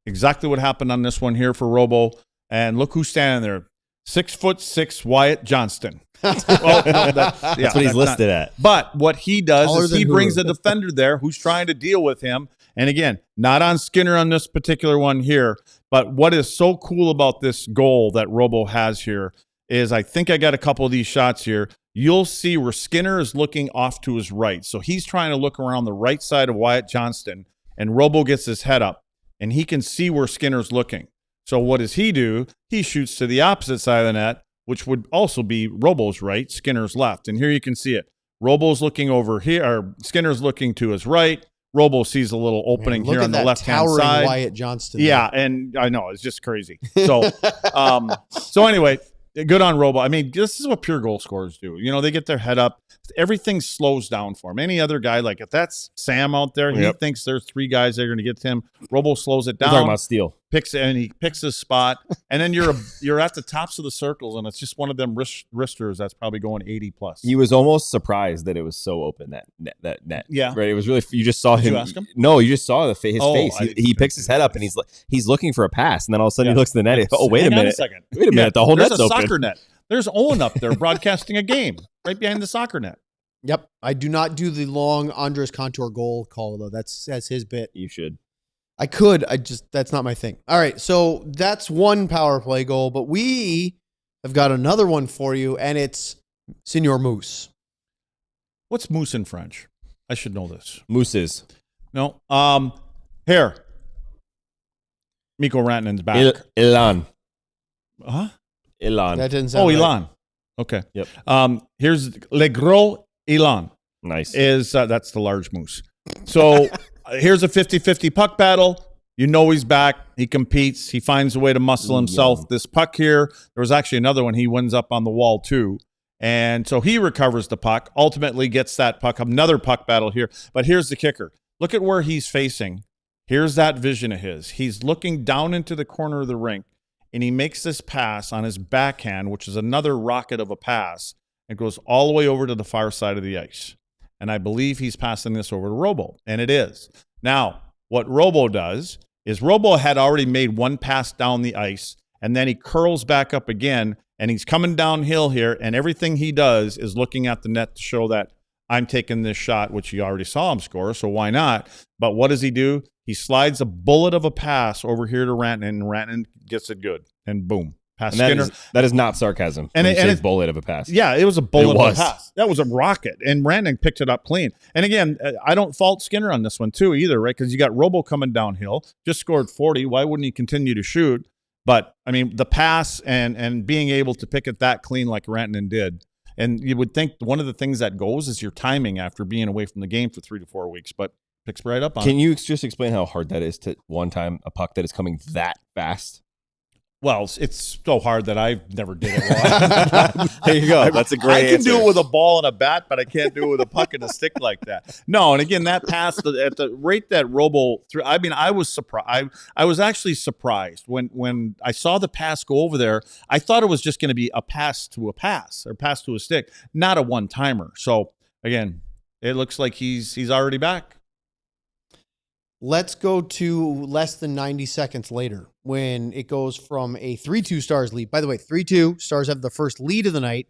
Exactly what happened on this one here for Robo. And look who's standing there. 6'6" Wyatt Johnston. That's what he's listed at. But what he does is he brings a defender there who's trying to deal with him. And again, not on Skinner on this particular one here. But what is so cool about this goal that Robo has here is I think I got a couple of these shots here. You'll see where Skinner is looking off to his right. So he's trying to look around the right side of Wyatt Johnston, and Robo gets his head up, and he can see where Skinner's looking. So what does he do? He shoots to the opposite side of the net, which would also be Robo's right, Skinner's left. And here you can see it. Robo's looking over here, or Skinner's looking to his right. Robo sees a little opening here on the left-hand side. Wyatt Johnston. Yeah, and I know, it's just crazy. So, so anyway, good on Robo. I mean, this is what pure goal scorers do. You know, they get their head up. Everything slows down for him. Any other guy, like if that's Sam out there, he thinks there's three guys that are going to get to him. Robo slows it down. We're talking about steal. He picks his spot, and then you're at the tops of the circles, and it's just one of them wristers that's probably going 80 plus. He was almost surprised that it was so open, that net. Yeah, right. It was really. You just saw him. Did you ask him? No, you just saw his face. He picks his head up, and he's looking for a pass, and then all of a sudden he looks at the net. Oh, wait a minute! Wait a minute! The whole net's open. There's a soccer net. There's Owen up there broadcasting a game right behind the soccer net. Yep, I do not do the long Andres Contour goal call though. That's his bit. You should. I could. That's not my thing. All right, so that's one power play goal, but we have got another one for you, and it's Senor Moose. What's moose in French? I should know this. Mooses. No. Here. Mikko Rantanen's back. Ilan. Huh? Ilan. That didn't sound right. Ilan. Okay. Yep. Here's Le Gros Ilan. Nice. That's the large moose. So here's a 50-50 puck battle. You know he's back. He competes. He finds a way to muscle himself. Yeah. This puck here, there was actually another one. He wins up on the wall too. And so he recovers the puck, ultimately gets that puck. Another puck battle here. But here's the kicker. Look at where he's facing. Here's that vision of his. He's looking down into the corner of the rink, and he makes this pass on his backhand, which is another rocket of a pass, and goes all the way over to the far side of the ice. And I believe he's passing this over to Robo, and it is. Now, what Robo does is Robo had already made one pass down the ice, and then he curls back up again, and he's coming downhill here, and everything he does is looking at the net to show that I'm taking this shot, which you already saw him score, so why not? But what does he do? He slides a bullet of a pass over here to Rantanen, and Rantanen gets it good, and boom. Pass Skinner. That is not sarcasm. And it's a bullet of a pass. Yeah, it was a bullet of a pass. That was a rocket, and Rantanen picked it up clean. And again, I don't fault Skinner on this one too either, right? Because you got Robo coming downhill, just scored 40. Why wouldn't he continue to shoot? But, I mean, the pass and being able to pick it that clean like Rantanen did. And you would think one of the things that goes is your timing after being away from the game for 3 to 4 weeks, but picks right up on Can you just explain how hard that is to one time a puck that is coming that fast? Well, it's so hard that I never did it well. There you go. That's a great I can answer. do it with a ball and a bat, but I can't do it with a puck and a stick like that. No, and again, that pass at the rate that Robo threw, I mean, I was surprised. I was actually surprised when I saw the pass go over there. I thought it was just going to be a pass to a pass or pass to a stick, not a one-timer. So, again, it looks like he's already back. Let's go to less than 90 seconds later when it goes from a 3-2 Stars lead. By the way, 3-2, Stars have the first lead of the night,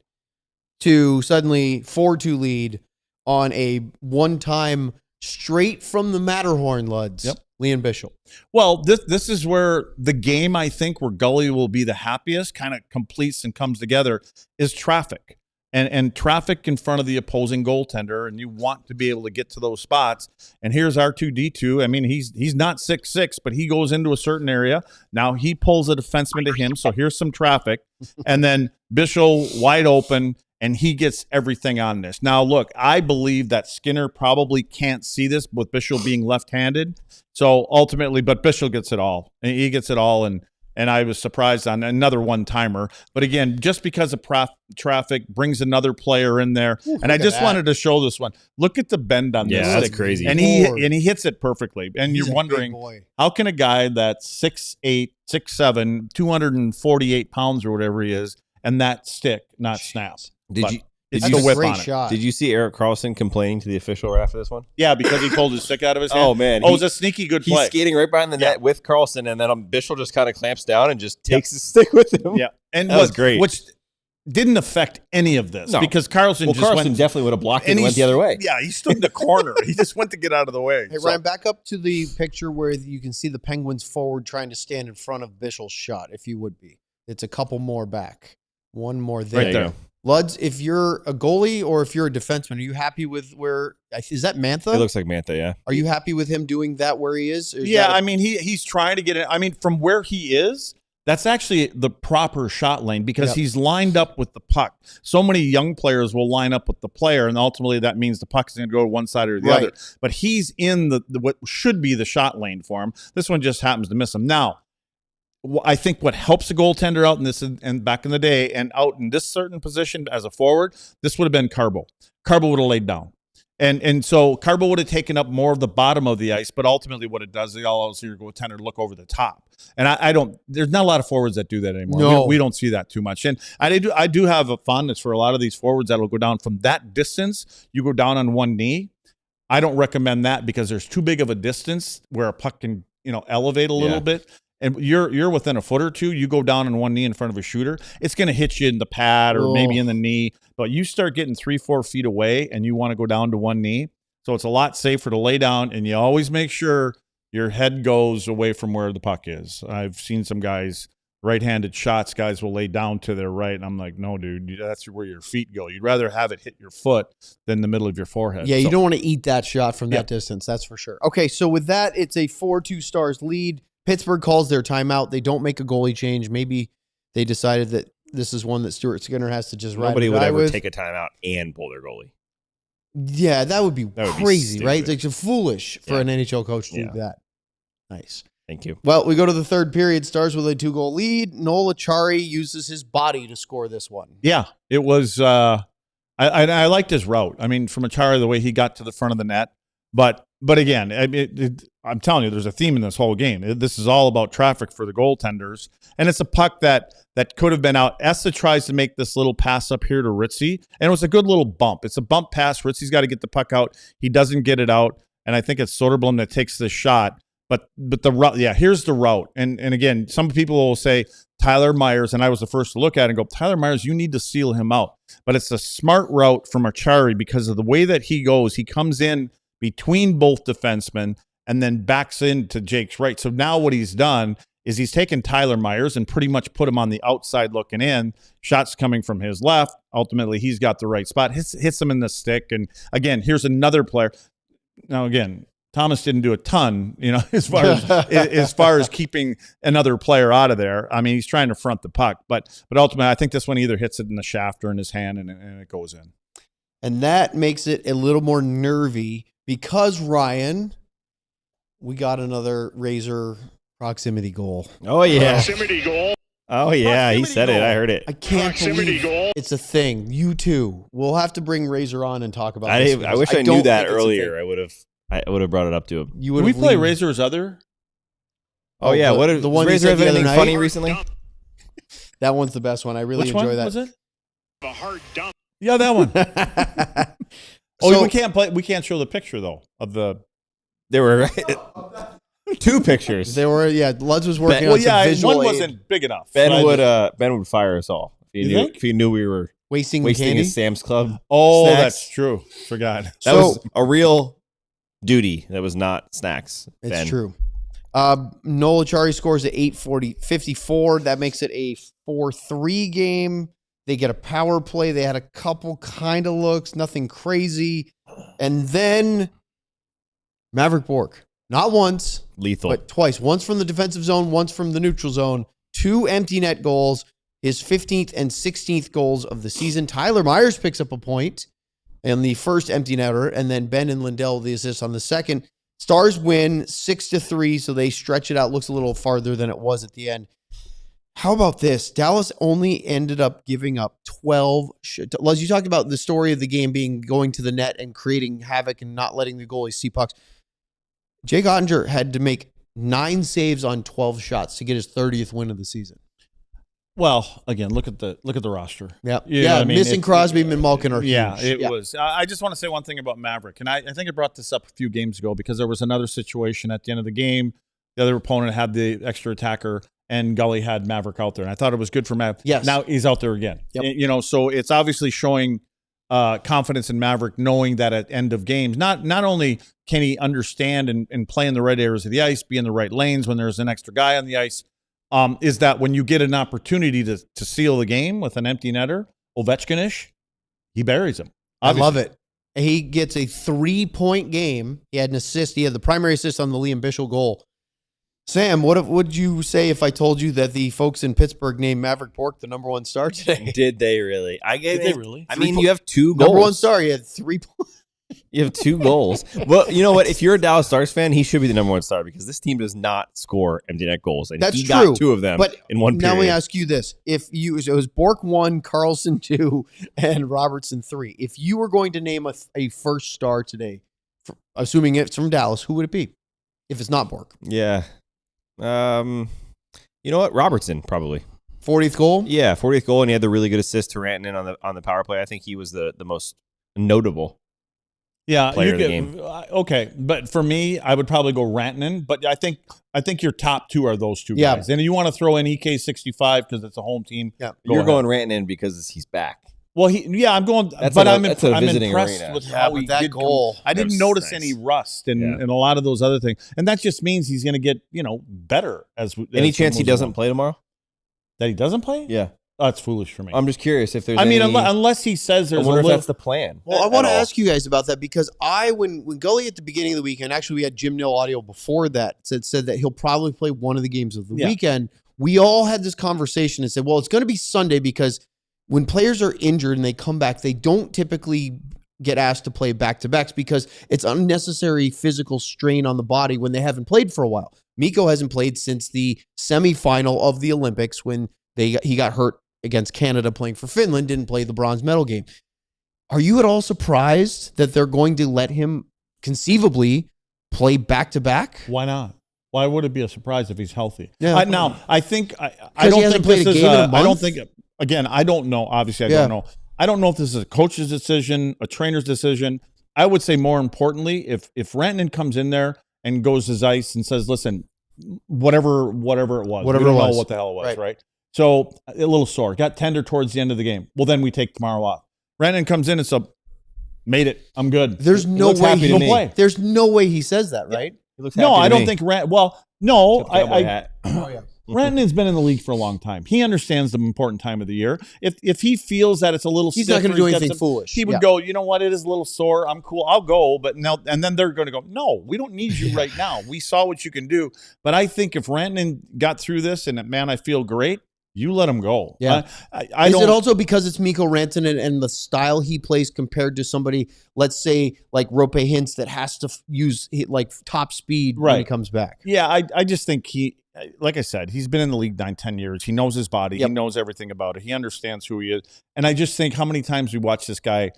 to suddenly 4-2 lead on a one-time straight from the Matterhorn Luds. Yep. Lian Bichsel. Well, this is where the game, I think, where Gully will be the happiest, kind of completes and comes together, is traffic. And traffic in front of the opposing goaltender, and you want to be able to get to those spots. And here's R2D2. I mean, he's not 6'6", but he goes into a certain area. Now he pulls a defenseman to him, so here's some traffic. And then Bichsel wide open, and he gets everything on this. Now, look, I believe that Skinner probably can't see this with Bichsel being left-handed. So ultimately, but Bichsel gets it all. And he gets it all, and I was surprised on another one-timer. But again, just because of traffic brings another player in there. Ooh, and I just wanted to show this one. Look at the bend on this. Yeah, that's stick. crazy. And he hits it perfectly. And He's you're a wondering, big boy. how can a guy that's 6'8", 6'7", 248 pounds or whatever he is, and that stick not snap? It's That's the a whip great on it. shot. Did you see Erik Karlsson complaining to the official right after this one? Yeah, because he pulled his stick out of his hand. Oh, man. Oh, it was a sneaky good play. He's skating right behind the net with Karlsson, and then Bichsel just kind of clamps down and just takes his stick with him. Yeah, and that was great. Which didn't affect any of this because Karlsson Karlsson definitely would have blocked it and went the other way. Yeah, he stood in the corner. He just went to get out of the way. Hey, Ryan, back up to the picture where you can see the Penguins forward trying to stand in front of Bichel's shot, if you would be. It's a couple more back. One more there. Right there. Luds, if you're a goalie or if you're a defenseman, are you happy with where – is that Mantha? It looks like Mantha, yeah. Are you happy with him doing that where he is? Yeah, I mean, he's trying to get it. I mean, from where he is, that's actually the proper shot lane because he's lined up with the puck. So many young players will line up with the player, and ultimately that means the puck is going to go to one side or the other. But he's in the what should be the shot lane for him. This one just happens to miss him. Now, I think what helps a goaltender out in this and back in the day and out in this certain position as a forward, this would have been Carbo. Carbo would have laid down. And so Carbo would have taken up more of the bottom of the ice, but ultimately what it does, they allows your goaltender to look over the top. And I don't, there's not a lot of forwards that do that anymore. No. We don't see that too much. And I do have a fondness for a lot of these forwards that will go down from that distance. You go down on one knee. I don't recommend that because there's too big of a distance where a puck can, elevate a little bit. And you're within a foot or two, you go down on one knee in front of a shooter, it's going to hit you in the pad or maybe in the knee. But you start getting 3-4 feet away and you want to go down to one knee. So it's a lot safer to lay down, and you always make sure your head goes away from where the puck is. I've seen some guys right-handed shots, guys will lay down to their right. And I'm like, no, dude, that's where your feet go. You'd rather have it hit your foot than the middle of your forehead. Yeah, you don't want to eat that shot from that distance. That's for sure. Okay, so with that, it's a 4-2 Stars lead. Pittsburgh calls their timeout. They don't make a goalie change. Maybe they decided that this is one that Stuart Skinner has to just ride. Nobody would ever take a timeout and pull their goalie. Yeah, that would be crazy, be right? It's like foolish for an NHL coach to do that. Nice. Thank you. Well, we go to the third period. Stars with a 2-goal lead. Noel Acciari uses his body to score this one. Yeah, it was. I liked his route. I mean, from Acciari, the way he got to the front of the net. But again, I'm telling you, there's a theme in this whole game. This is all about traffic for the goaltenders, and it's a puck that could have been out. Essa tries to make this little pass up here to Ritzy, and it was a good little bump. It's a bump pass. Ritzy's got to get the puck out. He doesn't get it out, and I think it's Soderblom that takes the shot. But the route, here's the route. And again, some people will say Tyler Myers, and I was the first to look at it and go, Tyler Myers, you need to seal him out. But it's a smart route from Acciari because of the way that he goes. He comes in between both defensemen and then backs into Jake's right. So now what he's done is he's taken Tyler Myers and pretty much put him on the outside looking in. Shots coming from his left. Ultimately, he's got the right spot. Hits him in the stick. And again, here's another player. Now, again, Thomas didn't do a ton, as far as keeping another player out of there. I mean, he's trying to front the puck, but ultimately, I think this one either hits it in the shaft or in his hand, and it goes in. And that makes it a little more nervy because, Ryan, we got another Razor proximity goal. Oh, yeah. Proximity goal. Oh, yeah. He said it. I heard it. I can't believe goal. It's a thing. You too. We'll have to bring Razor on and talk about this. I wish I knew that earlier. I would have brought it up to him. Did we play Razor's other? Oh, yeah. The one Razor have anything funny recently? That one's the best one. I really enjoy that. Was it? A hard dump. Yeah, that one. We can't play. We can't show the picture though of the. There were two pictures. There were Luds was working on some visual one aid. wasn't big enough. Ben would fire us all if he knew we were wasting his Sam's Club. Oh, snacks. That's true. Forgot. That was a real duty. That was not snacks. It's true. Noel Acciari scores at 8:54. That makes it a 4-3 game. They get a power play. They had a couple kind of looks, nothing crazy. And then Mavrik Bourque, not once, lethal, but twice. Once from the defensive zone, once from the neutral zone. 2 empty net goals, his 15th and 16th goals of the season. Tyler Myers picks up a point on the first empty netter, and then Ben and Lindell the assist on the second. Stars win 6-3, so they stretch it out. Looks a little farther than it was at the end. How about this? Dallas only ended up giving up 12. Les, you talked about the story of the game being going to the net and creating havoc and not letting the goalies see pucks. Jake Oettinger had to make 9 saves on 12 shots to get his 30th win of the season. Well, again, look at the roster. Yep. Missing Crosby and Malkin are huge. It was. I just want to say one thing about Mavrik, and I think I brought this up a few games ago because there was another situation at the end of the game. The other opponent had the extra attacker, and Gully had Mavrik out there, and I thought it was good for Mavrik. Yes. Now he's out there again. Yep. So it's obviously showing confidence in Mavrik, knowing that at end of games, not only can he understand and play in the right areas of the ice, be in the right lanes when there's an extra guy on the ice, is that when you get an opportunity to seal the game with an empty netter, Ovechkin-ish, he buries him. Obviously. I love it. He gets a 3-point game. He had an assist. He had the primary assist on the Lian Bichsel goal. Sam, what would you say if I told you that the folks in Pittsburgh named Mavrik Bourque the number 1 star today? Did they really? Did they really? I mean, you have 2 goals. Number 1 star. He had 3 points. You have 2 goals. Well, you know what? If you're a Dallas Stars fan, he should be the number 1 star because this team does not score empty net goals. And That's he true. got 2 of them in one period. Now let me ask you this. It was Bourque 1, Karlsson 2, and Robertson 3. If you were going to name a first star today, assuming it's from Dallas, who would it be if it's not Bourque? Yeah. You know what? Robertson, probably. 40th goal? Yeah, 40th goal, and he had the really good assist to Rantanen on the power play. I think he was the most notable player of the game. Okay, but for me, I would probably go Rantanen, but I think your top 2 are those 2 guys. And you want to throw in EK65 because it's a home team. Yeah. You're going Rantanen because he's back. Well, I'm going, I'm impressed arena. with how he did goal. I didn't notice any rust and a lot of those other things, and that just means he's going to get better as. Any chance he doesn't play tomorrow? That he doesn't play? Yeah. That's foolish for me. I'm just curious if there's unless he says there's I wonder a if little... that's the plan. Well, I want to ask you guys about that because when Gully at the beginning of the weekend, actually we had Jim Nill audio before that, said that he'll probably play one of the games of the weekend. We all had this conversation and said, well, it's going to be Sunday because when players are injured and they come back, they don't typically get asked to play back-to-backs because it's unnecessary physical strain on the body when they haven't played for a while. Mikko hasn't played since the semifinal of the Olympics when he got hurt against Canada playing for Finland, didn't play the bronze medal game. Are you at all surprised that they're going to let him conceivably play back-to-back? Why not? Why would it be a surprise if he's healthy? Yeah. I don't think this is I don't think, again, I don't know. Obviously, I don't know. I don't know if this is a coach's decision, a trainer's decision. I would say more importantly, if Rantanen comes in there and goes his ice and says, listen, whatever it was, we don't know what the hell it was, right? So a little sore, got tender towards the end of the game. Well, then we take tomorrow off. Rantanen comes in and says, made it. I'm good. There's no way he'll play. There's no way he says that, right? No, I don't think Rantanen's been in the league for a long time. He understands the important time of the year. If he feels that it's a little he's not going to do anything foolish. He would go, you know what, it is a little sore. I'm cool. I'll go. But now, and then they're going to go, no, we don't need you right now. We saw what you can do. But I think if Rantanen got through this and, man, I feel great, you let him go. Yeah. Is it also because it's Mikko Rantanen and the style he plays compared to somebody, let's say, like Rope Hintz that has to use like top speed when he comes back? Yeah, I just think like I said, he's been in the league 9-10 years. He knows his body. He knows everything about it. He understands who he is. And I just think how many times we watch this guy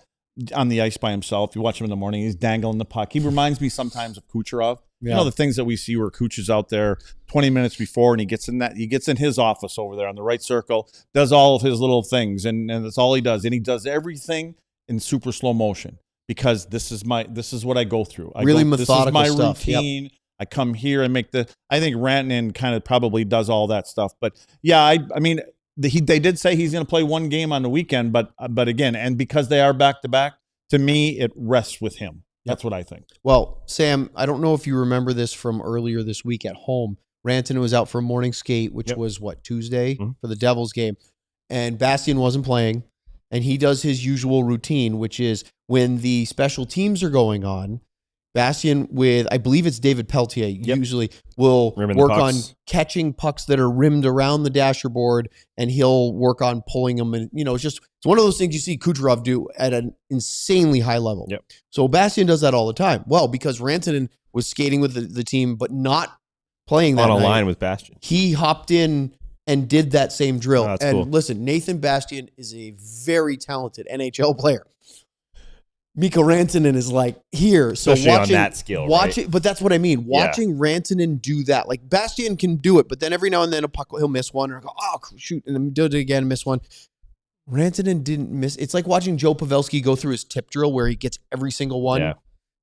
on the ice by himself. You watch him in the morning, he's dangling the puck. He reminds me sometimes of Kucherov. Yeah. You know, the things that we see where Kuch is out there 20 minutes before and he gets in his office over there on the right circle, does all of his little things, and that's all he does. And he does everything in super slow motion because this is what I go through. Methodical this is my stuff. routine. Yep. I come here and I think Rantanen kind of probably does all that stuff. But yeah, I mean, they did say he's going to play one game on the weekend, but again, and because they are back-to-back, to me, it rests with him. That's what I think. Well, Sam, I don't know if you remember this from earlier this week at home. Rantanen was out for a morning skate, which was Tuesday for the Devils game. And Bastien wasn't playing. And he does his usual routine, which is when the special teams are going on, Bastien with, I believe it's David Peltier, usually will work on catching pucks that are rimmed around the dasher board, and he'll work on pulling them. And, it's one of those things you see Kucherov do at an insanely high level. Yep. So Bastien does that all the time. Well, because Rantanen was skating with the team, but not playing that on a night, line with Bastien. He hopped in and did that same drill. That's and cool. Listen, Nathan Bastien is a very talented NHL player. Mikko Rantanen is like here. So especially watching on that skill, right? But that's what I mean. Watching Rantanen do that, like Bastien can do it, but then every now and then a puck he'll miss one or go, oh shoot, and then do it again, miss one. Rantanen didn't miss. It's like watching Joe Pavelski go through his tip drill where he gets every single one. Yeah.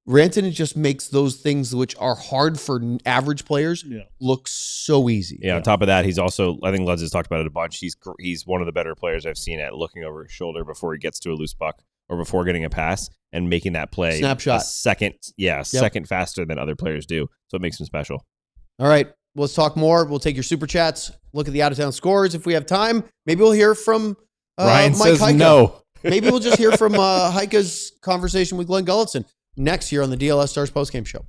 Rantanen just makes those things which are hard for average players look so easy. Yeah. On top of that, he's also, I think Lutz has talked about it a bunch. He's one of the better players I've seen at looking over his shoulder before he gets to a loose puck or before getting a pass and making that play snapshot second faster than other players do. So it makes him special. All right. Let's talk more. We'll take your super chats, look at the out-of-town scores if we have time. Maybe we'll hear from Ryan Mike says Hryckowian. no. Maybe we'll just hear from Heike's conversation with Glenn Gulletson next here on the DLS Stars postgame show.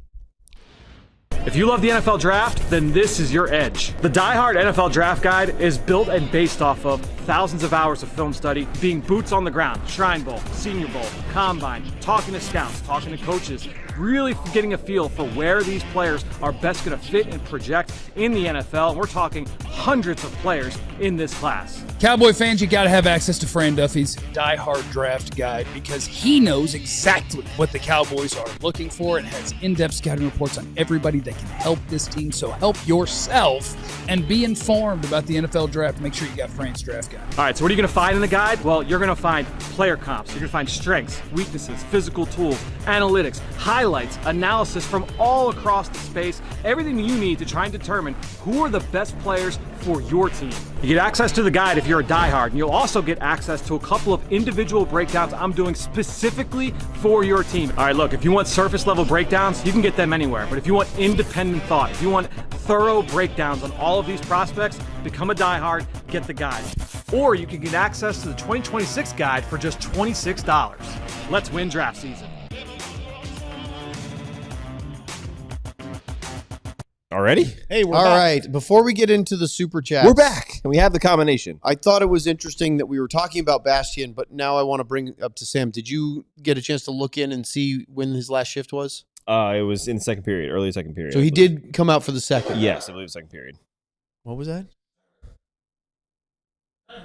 If you love the NFL Draft, then this is your edge. The Die Hard NFL Draft Guide is built and based off of thousands of hours of film study, being boots on the ground, Shrine Bowl, Senior Bowl, Combine, talking to scouts, talking to coaches, really getting a feel for where these players are best going to fit and project in the NFL. And we're talking hundreds of players in this class. Cowboy fans, you got to have access to Fran Duffy's Die Hard Draft Guide because he knows exactly what the Cowboys are looking for and has in-depth scouting reports on everybody that can help this team. So help yourself and be informed about the NFL Draft. Make sure you got Fran's Draft Guide. All right, so what are you going to find in the guide? Well, you're going to find player comps. You're going to find strengths, weaknesses, physical tools, analytics, highlights, analysis from all across the space, everything you need to try and determine who are the best players for your team. You get access to the guide if you're a diehard, and you'll also get access to a couple of individual breakdowns I'm doing specifically for your team. All right, look, if you want surface level breakdowns, you can get them anywhere, but if you want independent thought, if you want thorough breakdowns on all of these prospects, become a diehard, get the guide. Or you can get access to the 2026 guide for just $26. Let's win draft season. Already? Hey, we're All back. right. Before we get into the super chat, We're back, and we have the combination. I thought it was interesting that we were talking about Bastian, but now I want to bring it up to Sam. Did you get a chance to look in and see when his last shift was? It was in the second period, early second period. So he did come out for the second. Yes, I believe second period. What was that? I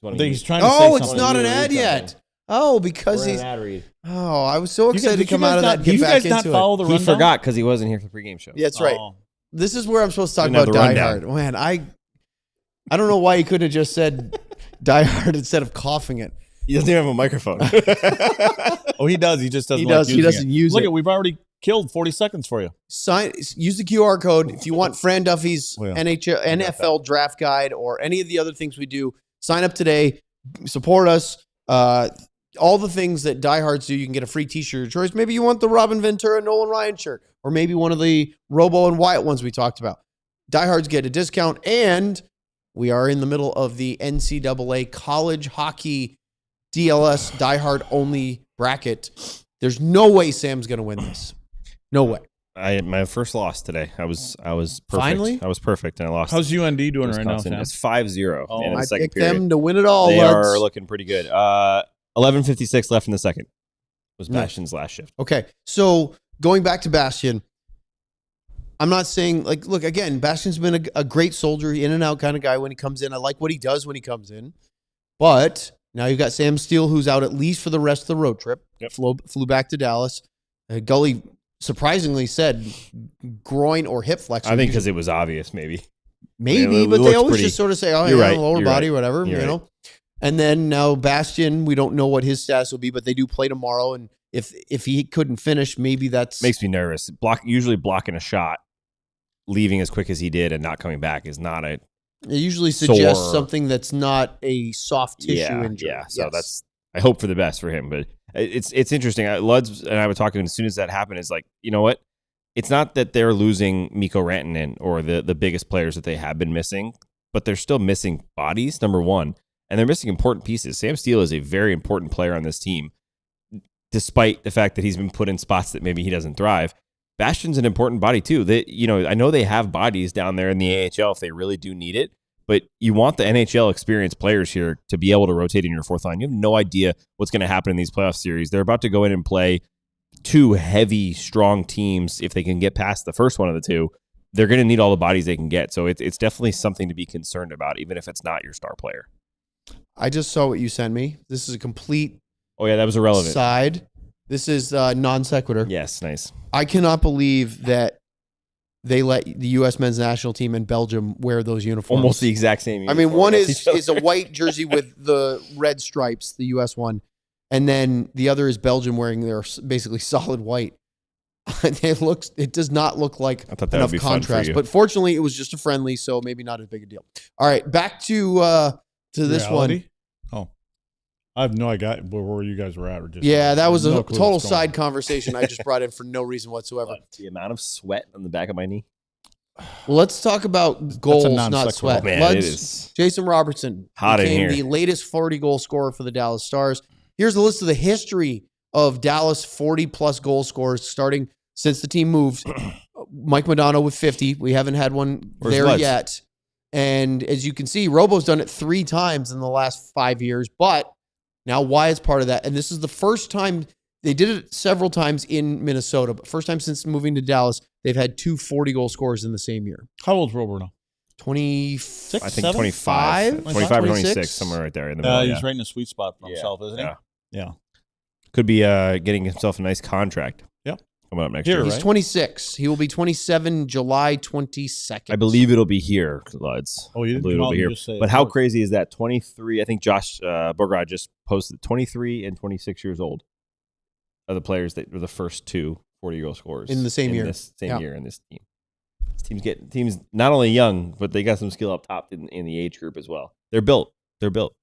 think he's trying to say Oh, it's something. not an You read ad yet. something. Oh, because We're he's. an ad read. Oh, I was so excited to Did you come out guys of that not- and did get you back guys not into follow it. the He rundown? forgot because he wasn't here for the pregame show. Yeah, that's right. Oh. This is where I'm supposed to talk Didn't have about the Die rundown. Hard. Man, I don't know why he could have just said Die Hard instead of coughing it. He doesn't even have a microphone. Oh, he does. He just doesn't. He does. Like He using doesn't it. use Look it. at, we've already killed 40 seconds for you. Use the QR code if you want Fran Duffy's Oh, yeah. NFL draft guide or any of the other things we do. Sign up today. Support us. All the things that diehards do, you can get a free T-shirt of choice. Maybe you want the Robin Ventura, Nolan Ryan shirt, or maybe one of the Robo and Wyatt ones we talked about. Diehards get a discount, and we are in the middle of the NCAA college hockey DLS diehard only bracket. There's no way Sam's going to win this. No way. My first loss today. I was perfect. Finally? I was perfect, and I lost. How's UND doing right now, Wisconsin. Sam? It's 5-0 Oh, in the I second picked period. them to win it all. They lads. are looking pretty good. 11:56 left in the second. Was Nice. Bastian's last shift. Okay, so going back to Bastian, I'm not saying, like, look, again, Bastian's been a great soldier, in and out kind of guy when he comes in. I like what he does when he comes in. But now you've got Sam Steele, who's out at least for the rest of the road trip. Yep. Flew back to Dallas. Gully surprisingly said groin or hip flex. I think because it was obvious, maybe. Maybe, it but they looks always pretty- just sort of say, oh, You're yeah, right, lower you're body, right. whatever, You're you know. And then now Bastian, we don't know what his status will be, but they do play tomorrow. And if he couldn't finish, maybe that's Makes me nervous. Usually blocking a shot, leaving as quick as he did, and not coming back is not a It usually suggests sore. something that's not a soft tissue injury. Yeah, so Yes. that's I hope for the best for him, but it's interesting. Luds and I were talking as soon as that happened. It's like, you know what? It's not that they're losing Mikko Rantanen or the biggest players that they have been missing, but they're still missing bodies. Number one, and they're missing important pieces. Sam Steele is a very important player on this team, despite the fact that he's been put in spots that maybe he doesn't thrive. Bastian's an important body too. I know they have bodies down there in the AHL if they really do need it, but you want the NHL experienced players here to be able to rotate in your fourth line. You have no idea what's going to happen in these playoff series. They're about to go in and play two heavy, strong teams. If they can get past the first one of the two, they're going to need all the bodies they can get. So it's definitely something to be concerned about, even if it's not your star player. I just saw what you sent me. This is a complete Oh, yeah, that was irrelevant. side. This is non sequitur. Yes, nice. I cannot believe that they let the U.S. men's national team and Belgium wear those uniforms. Almost the exact same. I mean, uniform one against each other. is a white jersey with the red stripes, the U.S. one, and then the other is Belgium wearing their basically solid white. It does not look like I thought that enough would be fun for contrast, you. but fortunately, it was just a friendly, so maybe not as big a deal. All right, back to this one. Reality? Oh, I have no idea where you guys were at. Or just, Yeah, that was no a clue total what's going side on. conversation I just brought in for no reason whatsoever. The amount of sweat on the back of my knee. Well, let's talk about goals, not non-sequitur. sweat. Man, Luds, it is Jason Robertson hot in became here. the latest 40-goal scorer for the Dallas Stars. Here's a list of the history of Dallas 40-plus goal scorers starting since the team moved. Mike Modano with 50. We haven't had one Where's there Luds? yet. And as you can see, Robo's done it 3 times in the last 5 years, but now Wyatt's part of that. And this is the first time they did it several times in Minnesota, but first time since moving to Dallas, they've had 2 40-goal scorers in the same year. How old's Robert now? 26, I think 7? 25, 25 or 26, 26? somewhere right there in the middle. He's Yeah. right in a sweet spot for himself, isn't he? Yeah. Yeah. Could be getting himself a nice contract. Yep. Coming up next Here, year. He's right? 26. He will be 27 July 22nd. I believe it'll be here, Luds. Oh, you I didn't believe come it'll out be and here. just say But it. how crazy is that? 23, I think Josh Bograd just posted 23 and 26 years old are the players that were the first 2 40-goal scorers In the same year. This same Yeah. year in this team. This team's not only young, but they got some skill up top in the age group as well. They're built. They're built.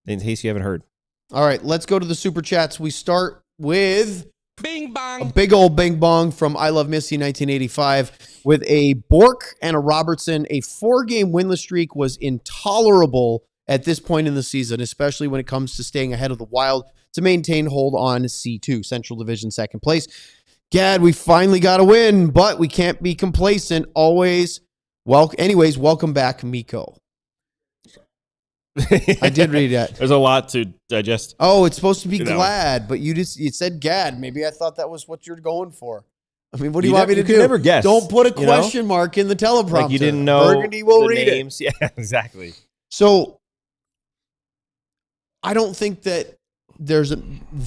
In case you haven't heard. All right, let's go to the super chats. We start with Bing bong. A big old bing bong from I Love Missy 1985 with a Bourque and a Robertson. A 4-game winless streak was intolerable at this point in the season, especially when it comes to staying ahead of the Wild to maintain hold on C2, Central Division second place. Gad, we finally got a win, but we can't be complacent always. Well, anyways, welcome back, Mikko. I did read that. There's a lot to digest. Oh, it's supposed to be You know. glad, but you said Gad. Maybe I thought that was what you're going for. I mean, what do you want me to You do? can never guess. Don't put a you know? question mark in the teleprompter. Like you didn't know Burgundy will the read names. it. Yeah, exactly. So I don't think that there's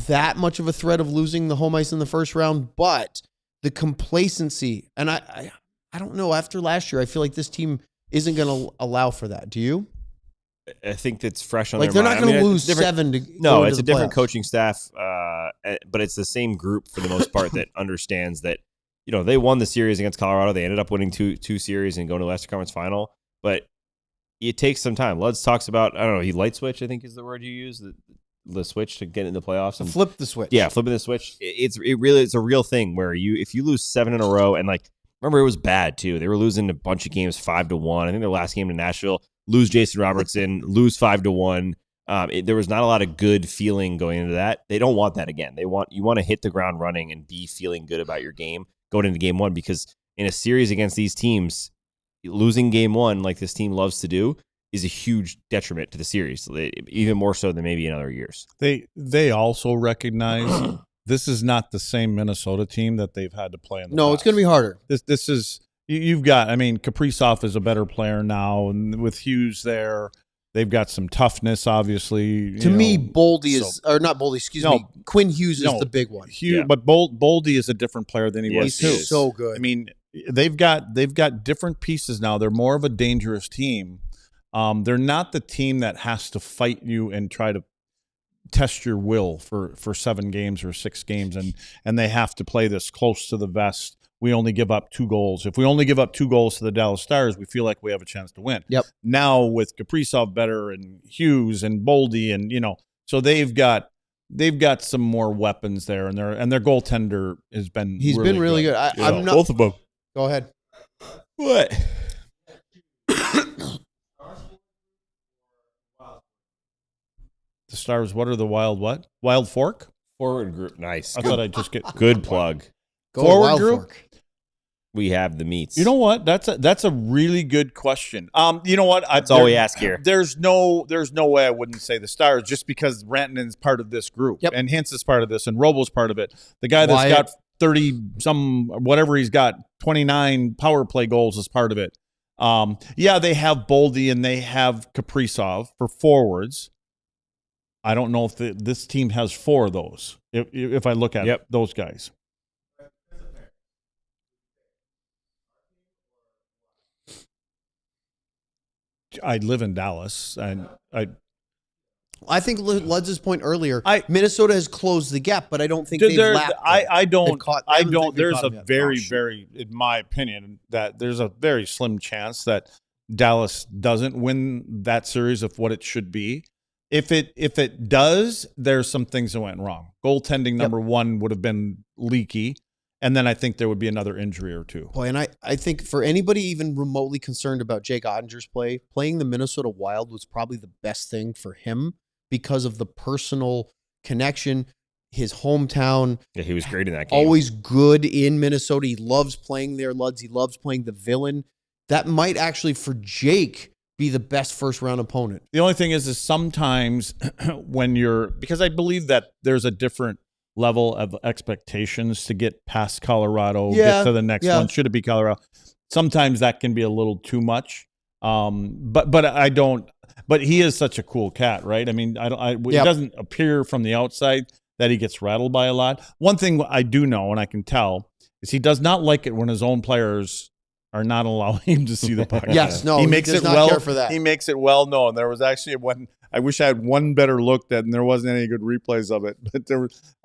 that much of a threat of losing the home ice in the first round, but the complacency, and I don't know, after last year, I feel like this team isn't going to allow for that. Do you? I think it's fresh on Like their they're mind. not going to I mean, lose it's different- 7 to No, go it's a into the different playoffs. coaching staff, but it's the same group for the most part that understands that, you know, they won the series against Colorado. They ended up winning two series and going to the Western Conference Final, but it takes some time. Luds talks about, I don't know, he light switch, I think is the word you use, the switch to get in the playoffs. And Flip the switch. yeah, flipping the switch. It's a real thing where if you lose 7 in a row, and like, remember it was bad too. They were losing a bunch of games 5-1. I think their last game to Nashville, lose Jason Robertson, lose 5-1. There was not a lot of good feeling going into that. They don't want that again. You want to hit the ground running and be feeling good about your game going into game 1, because in a series against these teams, losing game 1 like this team loves to do is a huge detriment to the series, even more so than maybe in other years. They also recognize this is not the same Minnesota team that they've had to play in the past. It's going to be harder. This is you've got. I mean, Kaprizov is a better player now, and with Hughes there, they've got some toughness. Obviously, To me, Boldy is, or not Boldy, excuse me, Quinn Hughes is the big one. Hughes, Yeah. but Boldy is a different player than he was too. He's so good. I mean, they've got different pieces now. They're more of a dangerous team. They're not the team that has to fight you and try to test your will for 7 games or 6 games, and they have to play this close to the vest. We only give up 2 goals. If we only give up 2 goals to the Dallas Stars, we feel like we have a chance to win. Yep. Now with Kaprizov better and Hughes and Boldy, and so they've got some more weapons there, and their goaltender has been He's been really good. I'm not. both of them. Go ahead. What? The Stars, what are the Wild Fork? Forward group. Nice. I thought I'd just get Good plug. Go Forward Wild group? Fork. We have the meats. You know what? That's a really good question. You know what? That's all we ask here. There's no way I wouldn't say the Stars, just because Rantanen's part of this group, Yep. and Hintz is part of this, and Robo's part of it. The guy that's Wyatt. got 30 some whatever he's got, 29 power play goals is part of it. Yeah, they have Boldy and they have Kaprizov for forwards. I don't know if this team has 4 of those. If I look at those guys. I live in Dallas, and I think Ludz's point earlier, Minnesota has closed the gap, but I don't think they've lapped them. I don't. They've caught- I haven't think they've There's caught a them yet. very, in my opinion, that there's a very slim chance that Dallas doesn't win that series of what it should be. If it does, there's some things that went wrong. Goaltending number 1 would have been leaky, and then I think there would be another injury or 2. Boy, and I think for anybody even remotely concerned about Jake Ottinger's playing the Minnesota Wild was probably the best thing for him because of the personal connection, his hometown. Yeah, he was great in that game. Always good in Minnesota. He loves playing there, Luds. He loves playing the villain. That might actually, for Jake, be the best first-round opponent. The only thing is sometimes when because I believe that there's a different level of expectations to get past Colorado, get to the next one. Should it be Colorado? Sometimes that can be a little too much. But I don't. But he is such a cool cat, right? I mean, it doesn't appear from the outside that he gets rattled by a lot. One thing I do know, and I can tell, is he does not like it when his own players are not allowing him to see the puck. Yes, no, he makes does it not well. care for that. He makes it well known. There was actually one. I wish I had one better look at, and there wasn't any good replays of it. But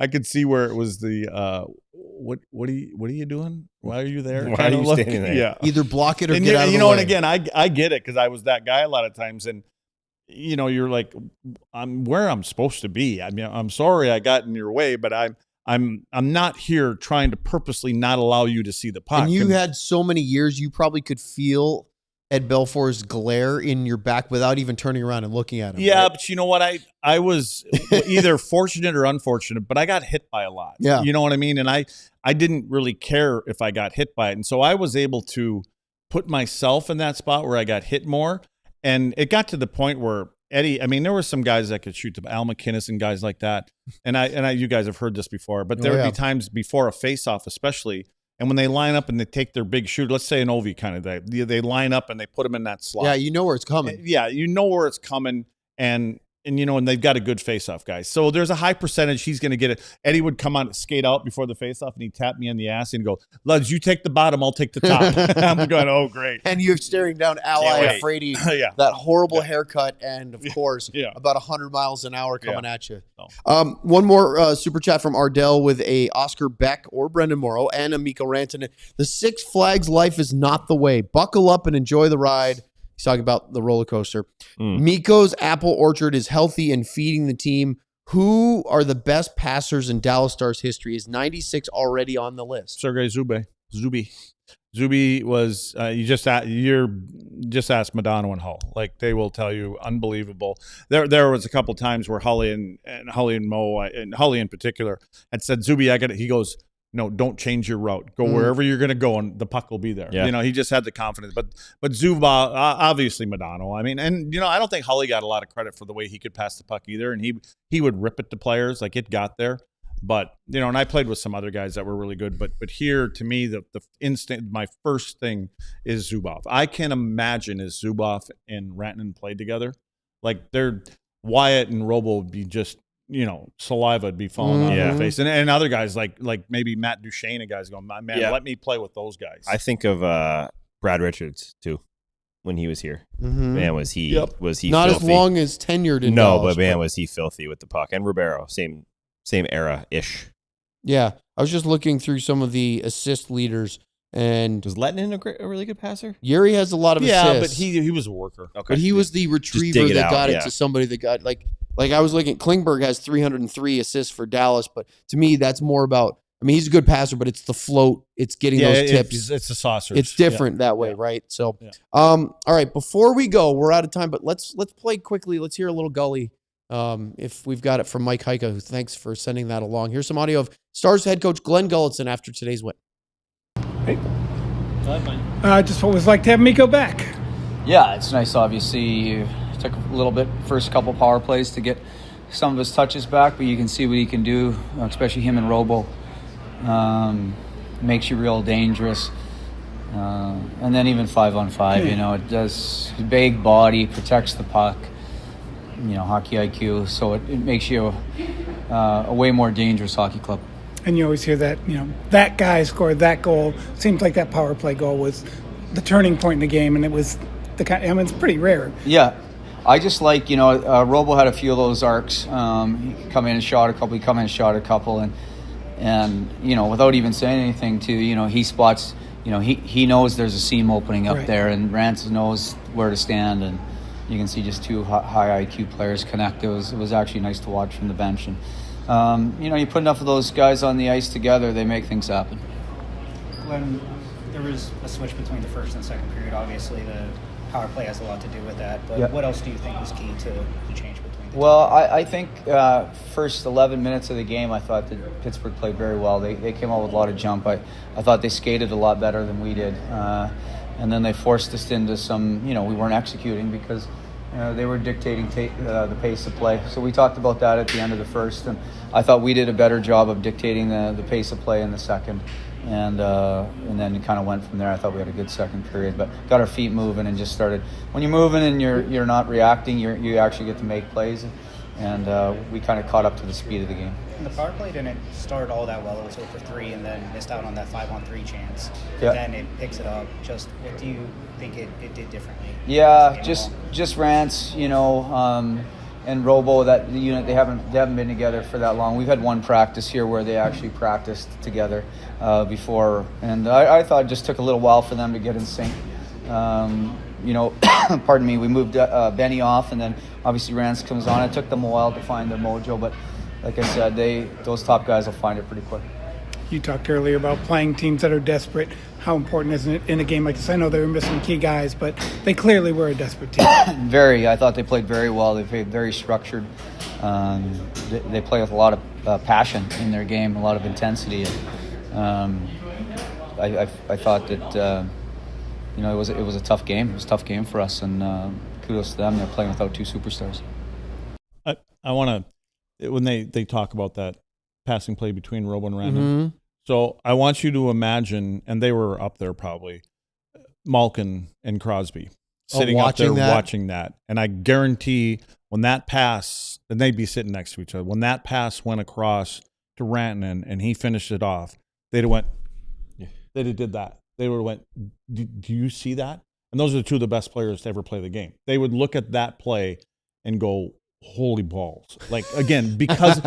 I could see where it was the what are you doing? Why are you there? Why are you standing there? Yeah, Either block it or and get out of the know, way. and again, I get it because I was that guy a lot of times, and you're like, I'm where I'm supposed to be. I mean, I'm sorry I got in your way, but I'm not here trying to purposely not allow you to see the puck. And you had so many years, you probably could feel Ed Belfour's glare in your back without even turning around and looking at him. Yeah, right? but you know what? I was either fortunate or unfortunate, but I got hit by a lot. Yeah. You know what I mean? And I didn't really care if I got hit by it. And so I was able to put myself in that spot where I got hit more. And it got to the point where Eddie, I mean, there were some guys that could shoot the Al McInnes and guys like that. And I you guys have heard this before, but there would be times before a face-off especially, and when they line up and they take their big shoot, let's say an Ovi kind of thing, they line up and they put them in that slot. Yeah, you know where it's coming. Yeah, you know where it's coming, and and they've got a good face-off, guys. So there's a high percentage he's going to get it. Eddie would come on, skate out before the face-off, and he'd tap me on the ass and go, "Luds, you take the bottom, I'll take the top." I'm going, "Oh, great." And you're staring down Ally Frady, that horrible haircut, and of course, about 100 miles an hour coming at you. No. One more super chat from Ardell with a Oscar Beck or Brendan Morrow and a Mikko Rantanen. The Six Flags life is not the way. Buckle up and enjoy the ride. He's talking about the roller coaster. Mikko's apple orchard is healthy and feeding the team. Who are the best passers in Dallas Stars history? Is 96 already on the list? Sergei Zuby was you just asked Madonna and Hull. Like, they will tell you, unbelievable. There was a couple times where Hully and Mo, and Hully in particular, had said, "Zuby, he goes, no, don't change your route. Go wherever you're going to go, and the puck will be there." Yeah. He just had the confidence. But Zuba, obviously Madonna. I mean, and I don't think Hully got a lot of credit for the way he could pass the puck either. And he would rip it to players, like it got there. But and I played with some other guys that were really good. But here, to me, the instant, my first thing is Zubov. I can imagine as Zubov and Rantanen played together, like they're Wyatt and Robo would be just. Saliva would be falling off their face. And other guys like maybe Matt Duchene and guys going, "Man, let me play with those guys." I think of Brad Richards too when he was here. Man, was he filthy. Not as long as tenured in No, Dallas, but man, was he filthy with the puck. And Ribeiro, same era-ish. Yeah. I was just looking through some of the assist leaders, and Was Lettinen a really good passer? Yuri has a lot of assists. Yeah, but he was a worker. Okay. But he was the retriever that got it to somebody that got like I was looking. Klingberg has 303 assists for Dallas, but to me that's more about. I mean, he's a good passer, but it's the float. It's getting those tips. It's the saucer. It's different that way, right? So, all right. Before we go, we're out of time, but let's play quickly. Let's hear a little Gully, if we've got it from Mike Hryckowian, who thanks for sending that along. Here's some audio of Stars head coach Glenn Gulletson after today's win. Hey. Just what it was like to have Mikko back. Yeah, it's nice. Obviously, it took a little bit first couple power plays to get some of his touches back, but you can see what he can do, especially him and Robo. Makes you real dangerous. And then even 5-on-5, it does big body, protects the puck, hockey IQ. So it makes you a way more dangerous hockey club. And you always hear that, that guy scored that goal. Seems like that power play goal was the turning point in the game, and it was it's pretty rare. Yeah. I just like, Robo had a few of those arcs. He come in and shot a couple, and without even saying anything he spots, he knows there's a seam opening up there, and Rance knows where to stand, and you can see just two high IQ players connect. It was actually nice to watch from the bench, and you put enough of those guys on the ice together, they make things happen. When there was a switch between the first and second period, obviously the power play has a lot to do with that, but what else do you think was key to the change between the two? Well, I think first 11 minutes of the game, I thought that Pittsburgh played very well. They came out with a lot of jump. I thought they skated a lot better than we did. And then they forced us into some, we weren't executing because they were dictating the pace of play. So we talked about that at the end of the first, and I thought we did a better job of dictating the pace of play in the second. And then it kind of went from there. I thought we had a good second period, but got our feet moving and just started. When you're moving and you're not reacting, you actually get to make plays, and we kind of caught up to the speed of the game. And the power play didn't start all that well. It was 0-for-3 and then missed out on that 5-on-3 chance. Yeah. Then it picks it up. Just what do you think it did differently? Yeah, just Rance, and Robo, that the unit, they haven't been together for that long. We've had one practice here where they actually practiced together before, and I thought it just took a little while for them to get in sync. Pardon me, we moved Benny off, and then obviously Rance comes on. It took them a while to find their mojo, but like I said, those top guys will find it pretty quick. You talked earlier about playing teams that are desperate. How important is it in a game like this? I know they were missing key guys, but they clearly were a desperate team. Very. I thought they played very well. They played very structured. They play with a lot of passion in their game, a lot of intensity. I thought that it was a tough game. It was a tough game for us, and kudos to them. They're playing without two superstars. I want to, when they talk about that passing play between Robo and Rantanen. So I want you to imagine, and they were up there probably, Malkin and Crosby sitting up there watching that. And I guarantee when that pass, and they'd be sitting next to each other, when that pass went across to Rantanen and he finished it off, they'd have went, they'd have did that. They would have went, do you see that? And those are the two of the best players to ever play the game. They would look at that play and go, holy balls. Like, again, because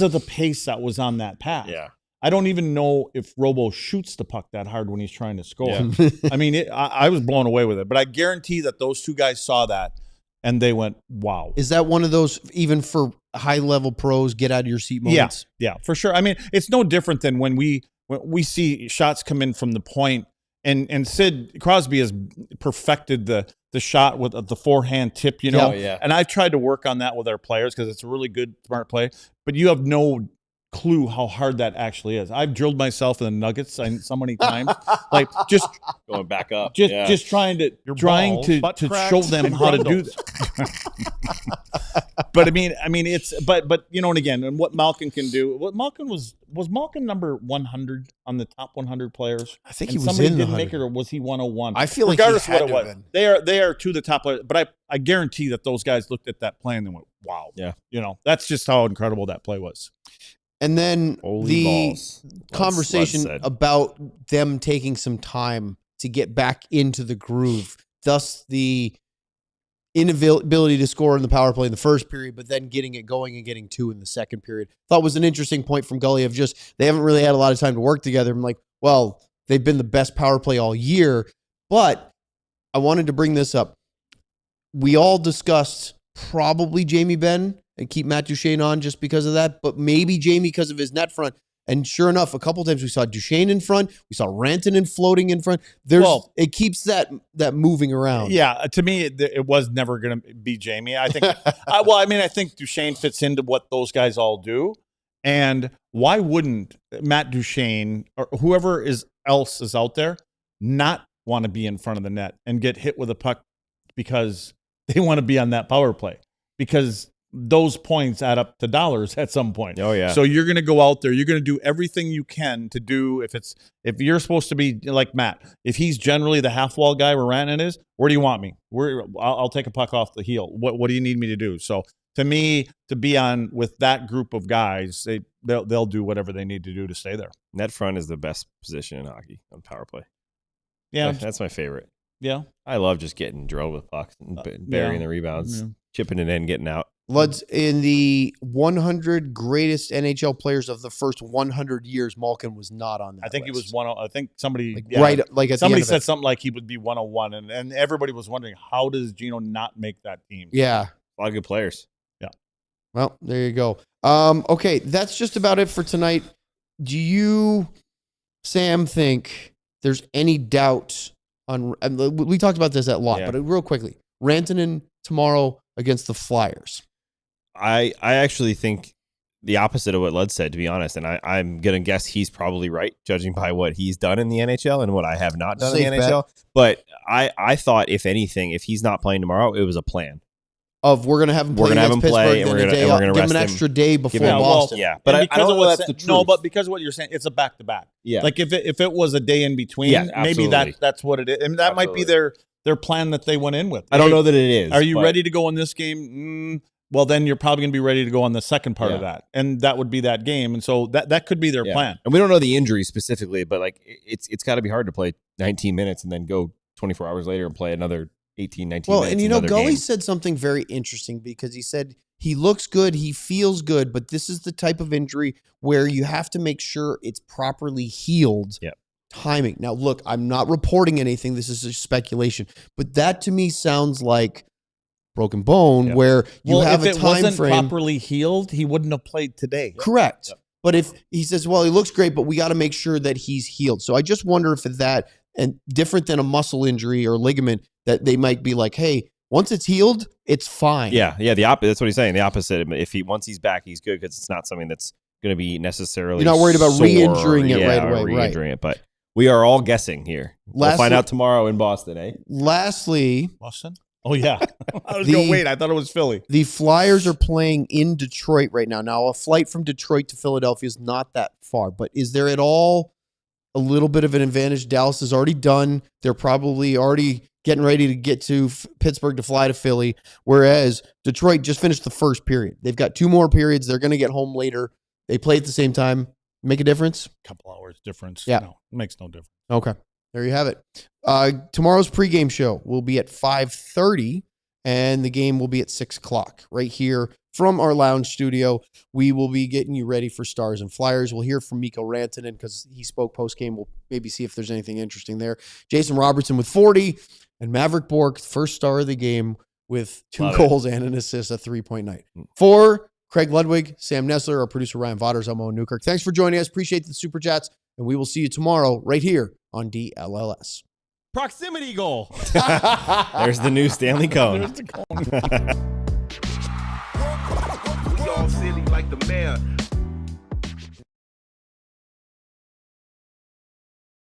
of the pace that was on that pass. Yeah. I don't even know if Robo shoots the puck that hard when he's trying to score. Yeah. I mean, I was blown away with it. But I guarantee that those two guys saw that and they went, wow. Is that one of those, even for high-level pros, get out of your seat moments? Yeah, for sure. I mean, it's no different than when we see shots come in from the point, and Sid Crosby has perfected the shot with the forehand tip, you know. Yeah. And I've tried to work on that with our players because it's a really good, smart play. But you have no clue how hard that actually is. I've drilled myself in the nuggets so many times, like just going back up, just trying to show them how to do that. But I mean, it's but you know, and again, and what Malkin can do. What Malkin was Malkin number 100 on the top 100 players? I think and he was somebody in the didn't make 100. it, or was he 101? I feel like regardless he had of what it was, they are two of the top players. But I guarantee that those guys looked at that play and they went, "Wow, yeah." You know, that's just how incredible that play was. And then Holy balls. Conversation about them taking some time to get back into the groove, thus the inability to score in the power play in the first period, but then getting it going and getting two in the second period. Thought was an interesting point from Gully of just, they haven't really had a lot of time to work together. I'm like, well, they've been the best power play all year, but I wanted to bring this up. We all discussed probably Jamie Benn and keep Matt Duchene on just because of that, but maybe Jamie because of his net front. And sure enough, a couple times we saw Duchene in front, we saw Rantanen floating in front. It keeps that moving around. Yeah, to me, it was never going to be Jamie. I think. I think Duchene fits into what those guys all do, and why wouldn't Matt Duchene or whoever else is out there not want to be in front of the net and get hit with a puck because they want to be on that power play? Because those points add up to dollars at some point. Oh yeah. So you're going to go out there. You're going to do everything you can to do. If you're supposed to be like Matt, if he's generally the half wall guy where Rantanen is, where do you want me? I'll take a puck off the heel. What do you need me to do? So to me, to be on with that group of guys, they'll do whatever they need to do to stay there. Net front is the best position in hockey on power play. Yeah, that's my favorite. Yeah, I love just getting drilled with pucks and burying the rebounds, chipping it in, getting out. Luds, in the 100 greatest NHL players of the first 100 years, Malkin was not on that I think list. he was 1. I think somebody somebody said something like he would be 101, and everybody was wondering, how does Gino not make that team? Yeah, a lot of good players. Yeah. Well, there you go. Okay, that's just about it for tonight. Do you, Sam, think there's any doubt on? We talked about this a lot, but real quickly, Rantanen tomorrow against the Flyers. I actually think the opposite of what Lud said, to be honest. And I'm going to guess he's probably right, judging by what he's done in the NHL and what I have not done in the NHL. But I thought, if anything, if he's not playing tomorrow, it was a plan. We're going to have him play against Pittsburgh, and we're going to give him an extra day before Boston. But I don't know that's the truth. No, but because of what you're saying, it's a back-to-back. Yeah. Like if it was a day in between, maybe that's what it is. And that might be their plan that they went in with. I don't know that it is. Are you ready to go in this game? Well, then you're probably going to be ready to go on the second part of that. And that would be that game. And so that could be their plan. And we don't know the injury specifically, but like it's got to be hard to play 19 minutes and then go 24 hours later and play another 18, 19 minutes. Well, and you know, Gully said something very interesting because he said he looks good, he feels good, but this is the type of injury where you have to make sure it's properly healed. Yep. Timing. Now, look, I'm not reporting anything. This is just speculation, but that to me sounds like broken bone, where you have if a it time wasn't frame. properly healed, he wouldn't have played today. Correct. But if he says, well, he looks great, but we got to make sure that he's healed. So I just wonder if that, and different than a muscle injury or ligament, that they might be like, hey, once it's healed, it's fine. Yeah. That's what he's saying. The opposite. If once he's back, he's good because it's not something that's going to be necessarily. You're not worried about sore, re-injuring it right or away. Re-injuring it, but we are all guessing here. We'll find out tomorrow in Boston, eh? Lastly, Boston? Oh, yeah. I was going to wait. I thought it was Philly. The Flyers are playing in Detroit right now. Now, a flight from Detroit to Philadelphia is not that far, but is there at all a little bit of an advantage? Dallas is already done. They're probably already getting ready to get to Pittsburgh to fly to Philly, whereas Detroit just finished the first period. They've got 2 more periods. They're going to get home later. They play at the same time. Make a difference? A couple hours difference. Yeah. No, it makes no difference. Okay. There you have it. Tomorrow's pregame show will be at 5:30, and the game will be at 6 o'clock right here from our lounge studio. We will be getting you ready for Stars and Flyers. We'll hear from Mikko Rantanen because he spoke postgame. We'll maybe see if there's anything interesting there. Jason Robertson with 40, and Mavrik Bourque, first star of the game with 2 goals and an assist, a 3-point night. For Craig Ludwig, Sam Nessler, our producer Ryan Vaughters, I'm Owen Newkirk. Thanks for joining us. Appreciate the super chats, and we will see you tomorrow right here on DLLS. Proximity goal. There's the new Stanley Cone. We all silly like the mayor.